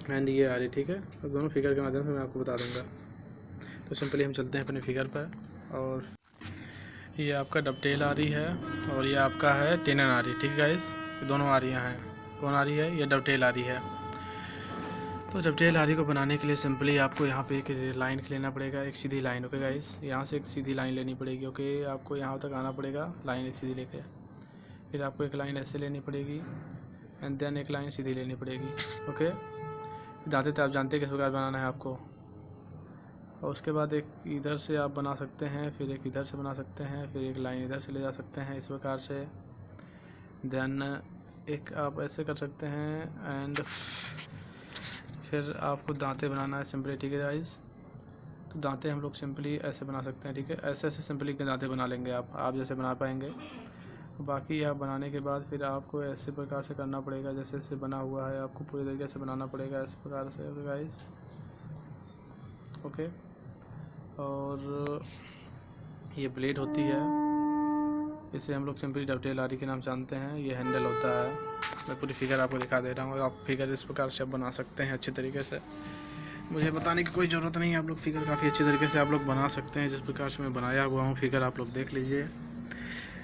एंड ये आरी, ठीक है। अब दोनों फिगर के माध्यम से मैं आपको बता दूंगा। तो सिंपली हम चलते हैं अपने फिगर पर। और ये आपका डबटेल आरी है और ये आपका है टेनन आरी, ठीक है गाइस। ये दोनों आरियाँ हैं। कौन आरी है? ये डबटेल आरी है। तो डबटेल आरी को बनाने के लिए सिंपली आपको यहाँ पे एक लाइन लेना पड़ेगा, एक सीधी लाइन, ओके गाइस। यहाँ से एक सीधी लाइन लेनी पड़ेगी, ओके। आपको यहाँ तक आना पड़ेगा, लाइन एक सीधी लेके। फिर आपको एक लाइन ऐसे लेनी पड़ेगी एंड देन एक लाइन सीधी लेनी पड़ेगी, ओके। दांते तो आप जानते हैं किस प्रकार बनाना है आपको। और उसके बाद एक इधर से आप बना सकते हैं, फिर एक इधर से बना सकते हैं, फिर एक लाइन इधर से ले जा सकते हैं इस प्रकार से। देन एक आप ऐसे कर सकते हैं एंड फिर आपको दांते बनाना है सिंपली, ठीक है गाइस। तो दांते हम लोग सिंपली ऐसे बना सकते हैं, ठीक है। ऐसे ऐसे सिंपली दांते बना लेंगे आप जैसे बना पाएंगे। बाकी आप बनाने के बाद फिर आपको ऐसे प्रकार से करना पड़ेगा जैसे से बना हुआ है, आपको पूरी तरीके से बनाना पड़ेगा इस प्रकार से, गाइस, ओके। और ये ब्लेड होती है, इसे हम लोग सिंपली डबटेल आरी के नाम जानते हैं। ये हैंडल होता है। मैं पूरी फिगर आपको दिखा दे रहा हूँ। आप फिगर इस प्रकार से आप बना सकते हैं अच्छे तरीके से। मुझे बताने की कोई ज़रूरत नहीं है, आप लोग फिगर काफ़ी अच्छे तरीके से आप लोग बना सकते हैं जिस प्रकार से मैं बनाया हुआ हूँ फिगर, आप लोग देख लीजिए।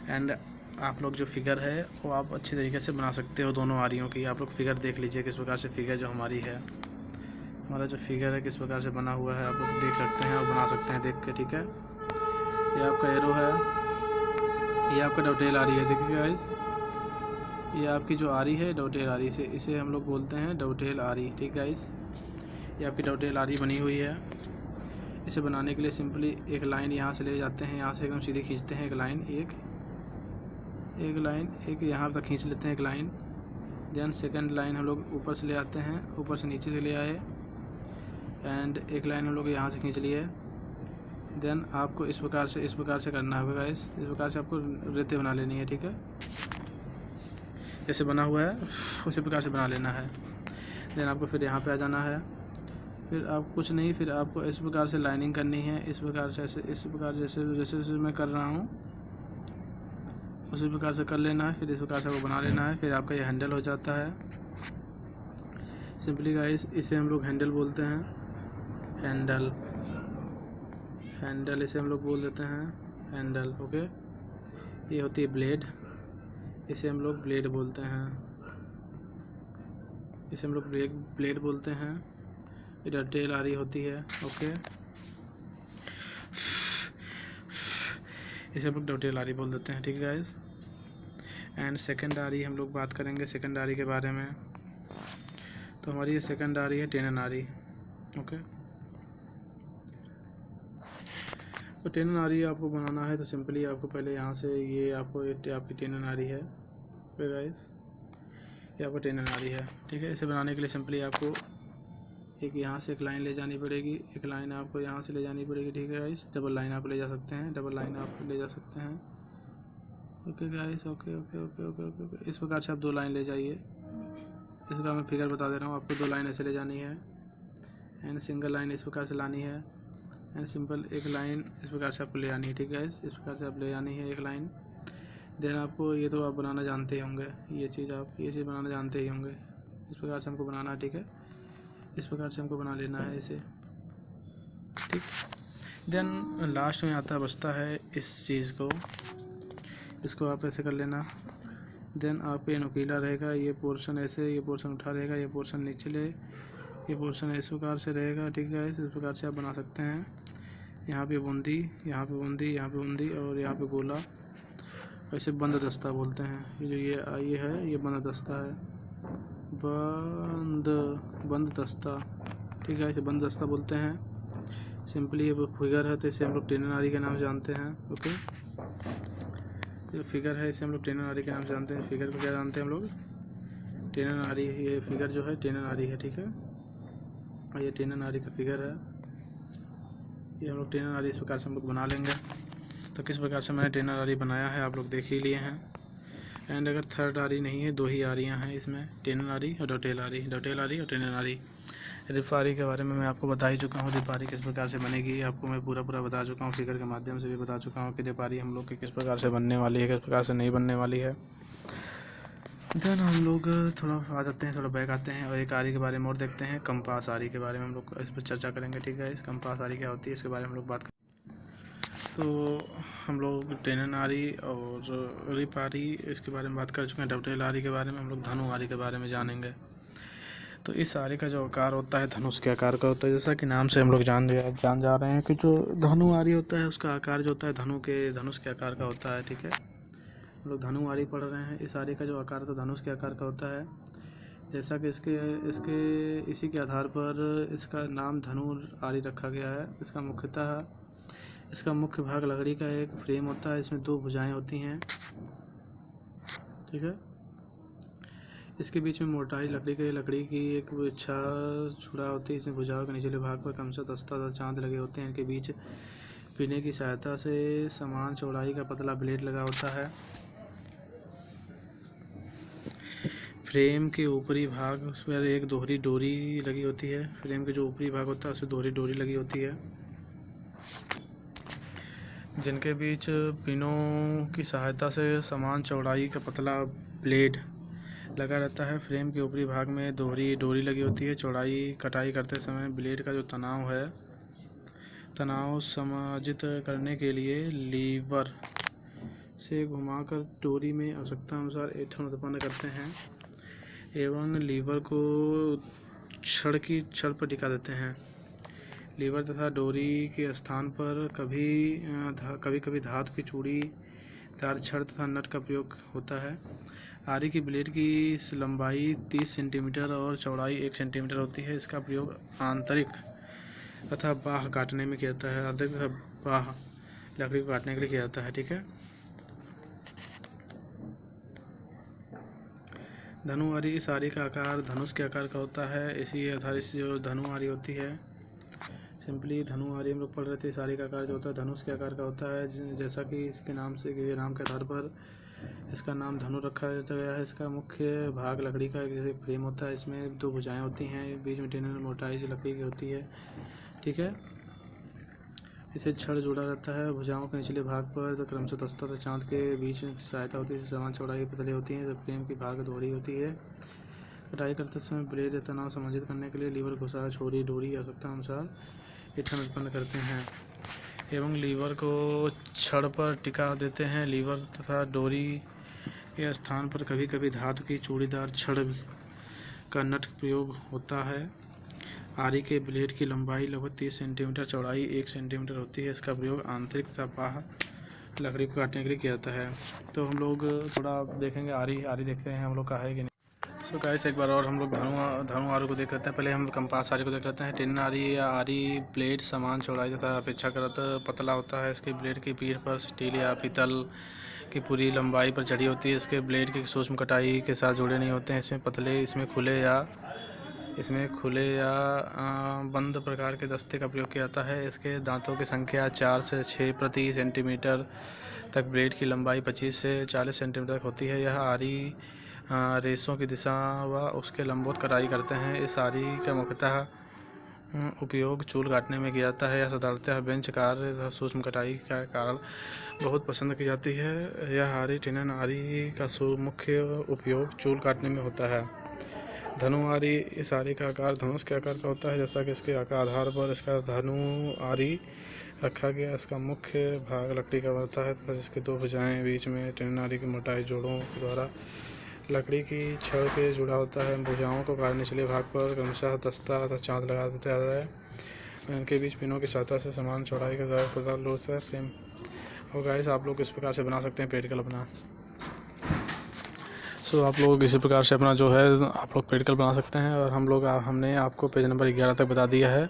एंड आप लोग जो फिगर है वो आप अच्छे तरीके से बना सकते हो दोनों आरियों की। आप लोग फिगर देख लीजिए किस प्रकार से फिगर जो हमारी है, हमारा जो फिगर है किस प्रकार से बना हुआ है, आप लोग देख सकते हैं और बना सकते हैं देख के, ठीक है। ये आपका एरो है, ये आपका डबटेल आरी है, देखिए गाइस। ये आपकी जो आरी है डबटेल आरी से, इसे हम लोग बोलते हैं डबटेल आरी, ठीक गाइस। ये आपकी डबटेल आरी बनी हुई है। इसे बनाने के लिए सिंपली एक लाइन यहाँ से ले जाते हैं, यहाँ से एकदम सीधी खींचते हैं एक लाइन, एक यहाँ तक खींच लेते हैं एक लाइन। देन सेकंड लाइन हम लोग ऊपर से ले आते हैं, ऊपर से नीचे से ले आए एंड एक लाइन हम लोग यहाँ से खींच लिए। देन आपको इस प्रकार से करना होगा गाइस। इस प्रकार से आपको रेते बना लेनी है, ठीक है। जैसे बना हुआ है उसी प्रकार से बना लेना है। देन आपको फिर यहाँ पे आ जाना है। फिर आप कुछ नहीं, फिर आपको इस प्रकार से लाइनिंग करनी है, इस प्रकार से ऐसे, इस प्रकार जैसे मैं कर रहा हूँ उसी प्रकार से कर लेना है। फिर इस प्रकार से वो बना लेना है। फिर आपका ये हैंडल हो जाता है सिंपली गाइस। इसे हम लोग हैंडल बोलते हैं, हैंडल इसे हम लोग बोल देते हैं हैंडल, ओके। ये होती है ब्लेड, इसे हम लोग ब्लेड बोलते हैं, इसे हम लोग ब्लेड बोलते हैं। इधर टेल आरी होती है, ओके। इसे हम लोग डबटेल आरी बोल देते हैं, ठीक है गाइस। एंड सेकंड आरी हम लोग बात करेंगे सेकंड आरी के बारे में। तो हमारी ये सेकंड आरी है टेनन आरी, ओके। तो टेनन आरी आपको बनाना है तो सिंपली आपको पहले यहाँ से ये आपकी टेनन आरी है, ओके गाइस। ये आपका टेनन आरी है, ठीक है। इसे बनाने के लिए सिंपली आपको एक यहाँ से एक लाइन ले जानी पड़ेगी, एक लाइन आपको यहाँ से ले जानी पड़ेगी, ठीक है गाइस। डबल लाइन आप ले जा सकते हैं, डबल लाइन आप ले जा सकते हैं। Okay guys, okay okay okay okay okay okay. इस प्रकार से आप 2 लाइन ले जाइए। इसका मैं फिगर बता दे रहा हूँ आपको। 2 लाइन ऐसे ले जानी है एंड सिंगल लाइन इस प्रकार से लानी है एंड सिंपल एक लाइन इस प्रकार से आपको ले आनी है, ठीक है गाइस। इस प्रकार से आप ले आनी है एक लाइन। देन आपको ये तो आप बनाना जानते ही होंगे, ये चीज़ बनाना जानते ही होंगे। इस प्रकार से हमको बनाना है, ठीक है। इस प्रकार से हमको बना लेना है इसे, ठीक। देन लास्ट में आता बचता है इस चीज़ को, इसको आप ऐसे कर लेना। देन आप ये नुकीला रहेगा, ये पोर्शन ऐसे, ये पोर्शन उठा रहेगा, ये पोर्शन नीचे ले, ये पोर्शन इस प्रकार से रहेगा, ठीक है। इस प्रकार से आप बना सकते हैं। यहाँ पे बूंदी, यहाँ पे बूंदी, यहाँ पे बूंदी और यहाँ पे गोला। ऐसे बंद दस्ता बोलते हैं। ये जो ये है, ये बंद दस्ता है, बंद दस्ता, ठीक है। इसे बंद दस्ता बोलते हैं। सिंपली ये फिगर है तो इसे हम लोग टेनन आरी के नाम से जानते हैं, ओके। ये फिगर है, इसे हम लोग टेनन आरी के नाम से जानते हैं। फिगर को क्या जानते हैं हम लोग? टेनन आरी। ये फिगर जो है टेनन आरी है, ठीक है। ये टेनन आरी का फिगर है, ये हम लोग टेनन आरी इस प्रकार से हम लोग बना लेंगे। तो किस प्रकार से मैंने टेनन आरी बनाया है आप लोग देख ही लिए हैं। एंड अगर थर्ड आरी नहीं है, 2 ही आरियाँ हैं इसमें, टेनन आरी और डोटेल आरी, डोटेल आरी और टेनन आरी। रिप आरी के बारे में मैं आपको बता ही चुका हूँ। रिप आरी किस प्रकार से बनेगी आपको मैं पूरा बता चुका हूँ। फिगर के माध्यम से भी बता चुका हूँ कि रिप आरी हम लोग की किस प्रकार से बनने वाली है, किस प्रकार से नहीं बनने वाली है। देन हम लोग थोड़ा आ जाते हैं, थोड़ा बैक आते हैं और एक आरी के बारे में और देखते हैं। कंपास आरी के बारे में हम लोग इस पर चर्चा करेंगे, ठीक है। इस कंपास आरी क्या होती है इसके बारे में हम लोग बात करें। तो हम लोग टेनन आरी और रिप आरी इसके बारे में बात कर चुके हैं। डबटेल आरी के बारे में हम लोग धनु आरी के बारे में जानेंगे। तो इस आरी का जो आकार होता है धनुष के आकार का होता है। जैसा कि नाम से हम लोग जान जा रहे हैं कि जो धनु आरी होता है उसका आकार जो होता है धनुष के आकार का होता है, ठीक है। हम लोग धनु आरी पढ़ रहे हैं। इस आरी का जो आकार तो धनुष के आकार का होता है। जैसा कि इसी के आधार पर इसका नाम धनु आरी रखा गया है। इसका मुख्य भाग लकड़ी का एक फ्रेम होता है। इसमें 2 भुजाएं होती हैं, ठीक है। इसके बीच में मोटाई लकड़ी की एक छुरा होती है। इसमें भुजाओं के निचले भाग पर कम से दस्ता चांद लगे होते हैं। इनके बीच पीने की सहायता से समान चौड़ाई का पतला ब्लेड लगा होता है। फ्रेम के ऊपरी भाग उस पर एक दोहरी डोरी लगी होती है। फ्रेम के जो ऊपरी भाग होता है उसमें दोहरी डोरी लगी होती है, जिनके बीच पिनों की सहायता से समान चौड़ाई का पतला ब्लेड लगा रहता है। फ्रेम के ऊपरी भाग में दोहरी डोरी लगी होती है। कटाई करते समय ब्लेड का जो तनाव समायोजित करने के लिए लीवर से घुमाकर डोरी में आवश्यकता अनुसार ऐंठन उत्पन्न करते हैं एवं लीवर को छड़ पर टिका देते हैं। लीवर तथा डोरी के स्थान पर कभी धातु की चूड़ीदार छड़ तथा नट का प्रयोग होता है। आरी की ब्लेड की लंबाई 30 सेंटीमीटर और चौड़ाई 1 सेंटीमीटर होती है। इसका प्रयोग आंतरिक तथा बाह्य काटने में किया जाता है। आंतरिक तथा बाह्य लकड़ी को काटने के लिए किया जाता है, ठीक है। धनु आरी, इस आरी का आकार धनुष के आकार का होता है। इसी आधार से जो धनु आरी होती है, सिंपली धनु आरी हम लोग पढ़ रहे थे। इस आरी का आकार जो होता है धनुष के आकार का होता है। जैसा कि इसके नाम के आधार पर इसका नाम धनु रखा गया है। इसका मुख्य भाग लकड़ी का एक फ्रेम होता है। इसमें 2 भुजाएं होती हैं, बीच में टेनन मोटाई से लकड़ी की होती है, ठीक है। इसे छड़ जोड़ा रहता है। भुजाओं के निचले भाग पर तो क्रमशः दस्ता तथा चांद के बीच में सहायता होती है। समान चौड़ाई पतली होती है। तो फ्रेम की भाग दोहरी होती है। कटाई करते समय ब्लेड तनाव समायोजित करने के लिए लीवर घुसा छोरी डोरी आवश्यकता अनुसार ऐंठन उत्पन्न करते हैं एवं लीवर को छड़ पर टिका देते हैं। लीवर तथा डोरी के स्थान पर कभी कभी धातु की चूड़ीदार छड़ का नट प्रयोग होता है। आरी के ब्लेड की लंबाई लगभग 30 सेंटीमीटर, चौड़ाई 1 सेंटीमीटर होती है। इसका प्रयोग आंतरिक तथा बाह्य लकड़ी को काटने के लिए किया जाता है। तो हम लोग थोड़ा देखेंगे आरी देखते हैं हम लोग का है कि नहीं। सो गाइस एक बार और हम लोग धनु आरी को देख लेते हैं। पहले हम कंपास आरी को देख लेते हैं। टेनन आरी या आरी ब्लेड समान चौड़ाई तथा अपेक्षाकृत पतला होता है। इसके ब्लेड की पीठ पर स्टील या पीतल की पूरी लंबाई पर जड़ी होती है। इसके ब्लेड की सूक्ष्म कटाई के साथ जुड़े नहीं होते हैं। इसमें खुले या इसमें खुले या बंद प्रकार के दस्ते का प्रयोग किया जाता है। इसके दांतों की संख्या 4 से 6 प्रति सेंटीमीटर तक। ब्लेड की लंबाई 25 से 40 सेंटीमीटर तक होती है। यह आरी रेशों की दिशा व उसके लंबवत कटाई करते हैं। इस आरी का मुख्यतः उपयोग चूल काटने में किया जाता है। यह साधारणतः बेंच कार्य तथा सूक्ष्म कटाई के कारण बहुत पसंद की जाती है। यह आरी टिनन आरी का मुख्य उपयोग चूल काटने में होता है। धनु आरी, इस आरी का आकार धनुष के आकार का होता है। जैसा कि इसके आधार पर इसका धनु आरी रखा गया। इसका मुख्य भाग लकड़ी का बनता है तथा जिसके 2 भुजाएं बीच में टिनन आरी की मोटाई जोड़ों के द्वारा लकड़ी की छड़ के जुड़ा होता है। भुजाओं को निचले भाग पर क्रमशः दस्ता तथा चांद लगा देता है। इनके बीच पिनों की सहायता से समान चौड़ाई का पता होता है फ्रेम। और गाइस, आप लोग इस प्रकार से बना सकते हैं पेडिकल अपना। आप लोग इसी प्रकार से अपना जो है आप लोग पेडिकल बना सकते हैं। और हमने आपको पेज नंबर 11 तक बता दिया है।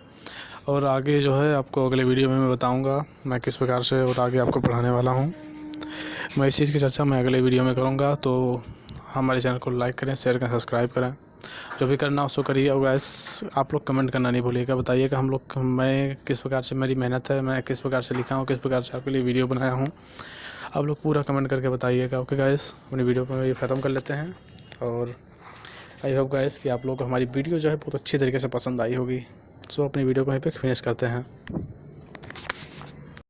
और आगे जो है आपको अगले वीडियो में मैं बताऊंगा मैं किस प्रकार से और आगे आपको पढ़ाने वाला हूं। मैं इस चीज़ की चर्चा मैं अगले वीडियो में करूंगा। तो हमारे चैनल को लाइक करें, शेयर करें, सब्सक्राइब करें, जो भी करना उसको करिए। और गैस, आप लोग कमेंट करना नहीं भूलिएगा। बताइएगा मैं किस प्रकार से मेरी मेहनत है, मैं किस प्रकार से लिखा हूँ, किस प्रकार से आपके लिए वीडियो बनाया हूँ। आप लोग पूरा कमेंट करके बताइएगा। ओके गाइस, अपनी वीडियो को ये ख़त्म कर लेते हैं। और आई होप गाइस कि आप लोग को हमारी वीडियो जो है बहुत अच्छी तरीके से पसंद आई होगी। अपनी वीडियो को यहीं पे फिनिश करते हैं।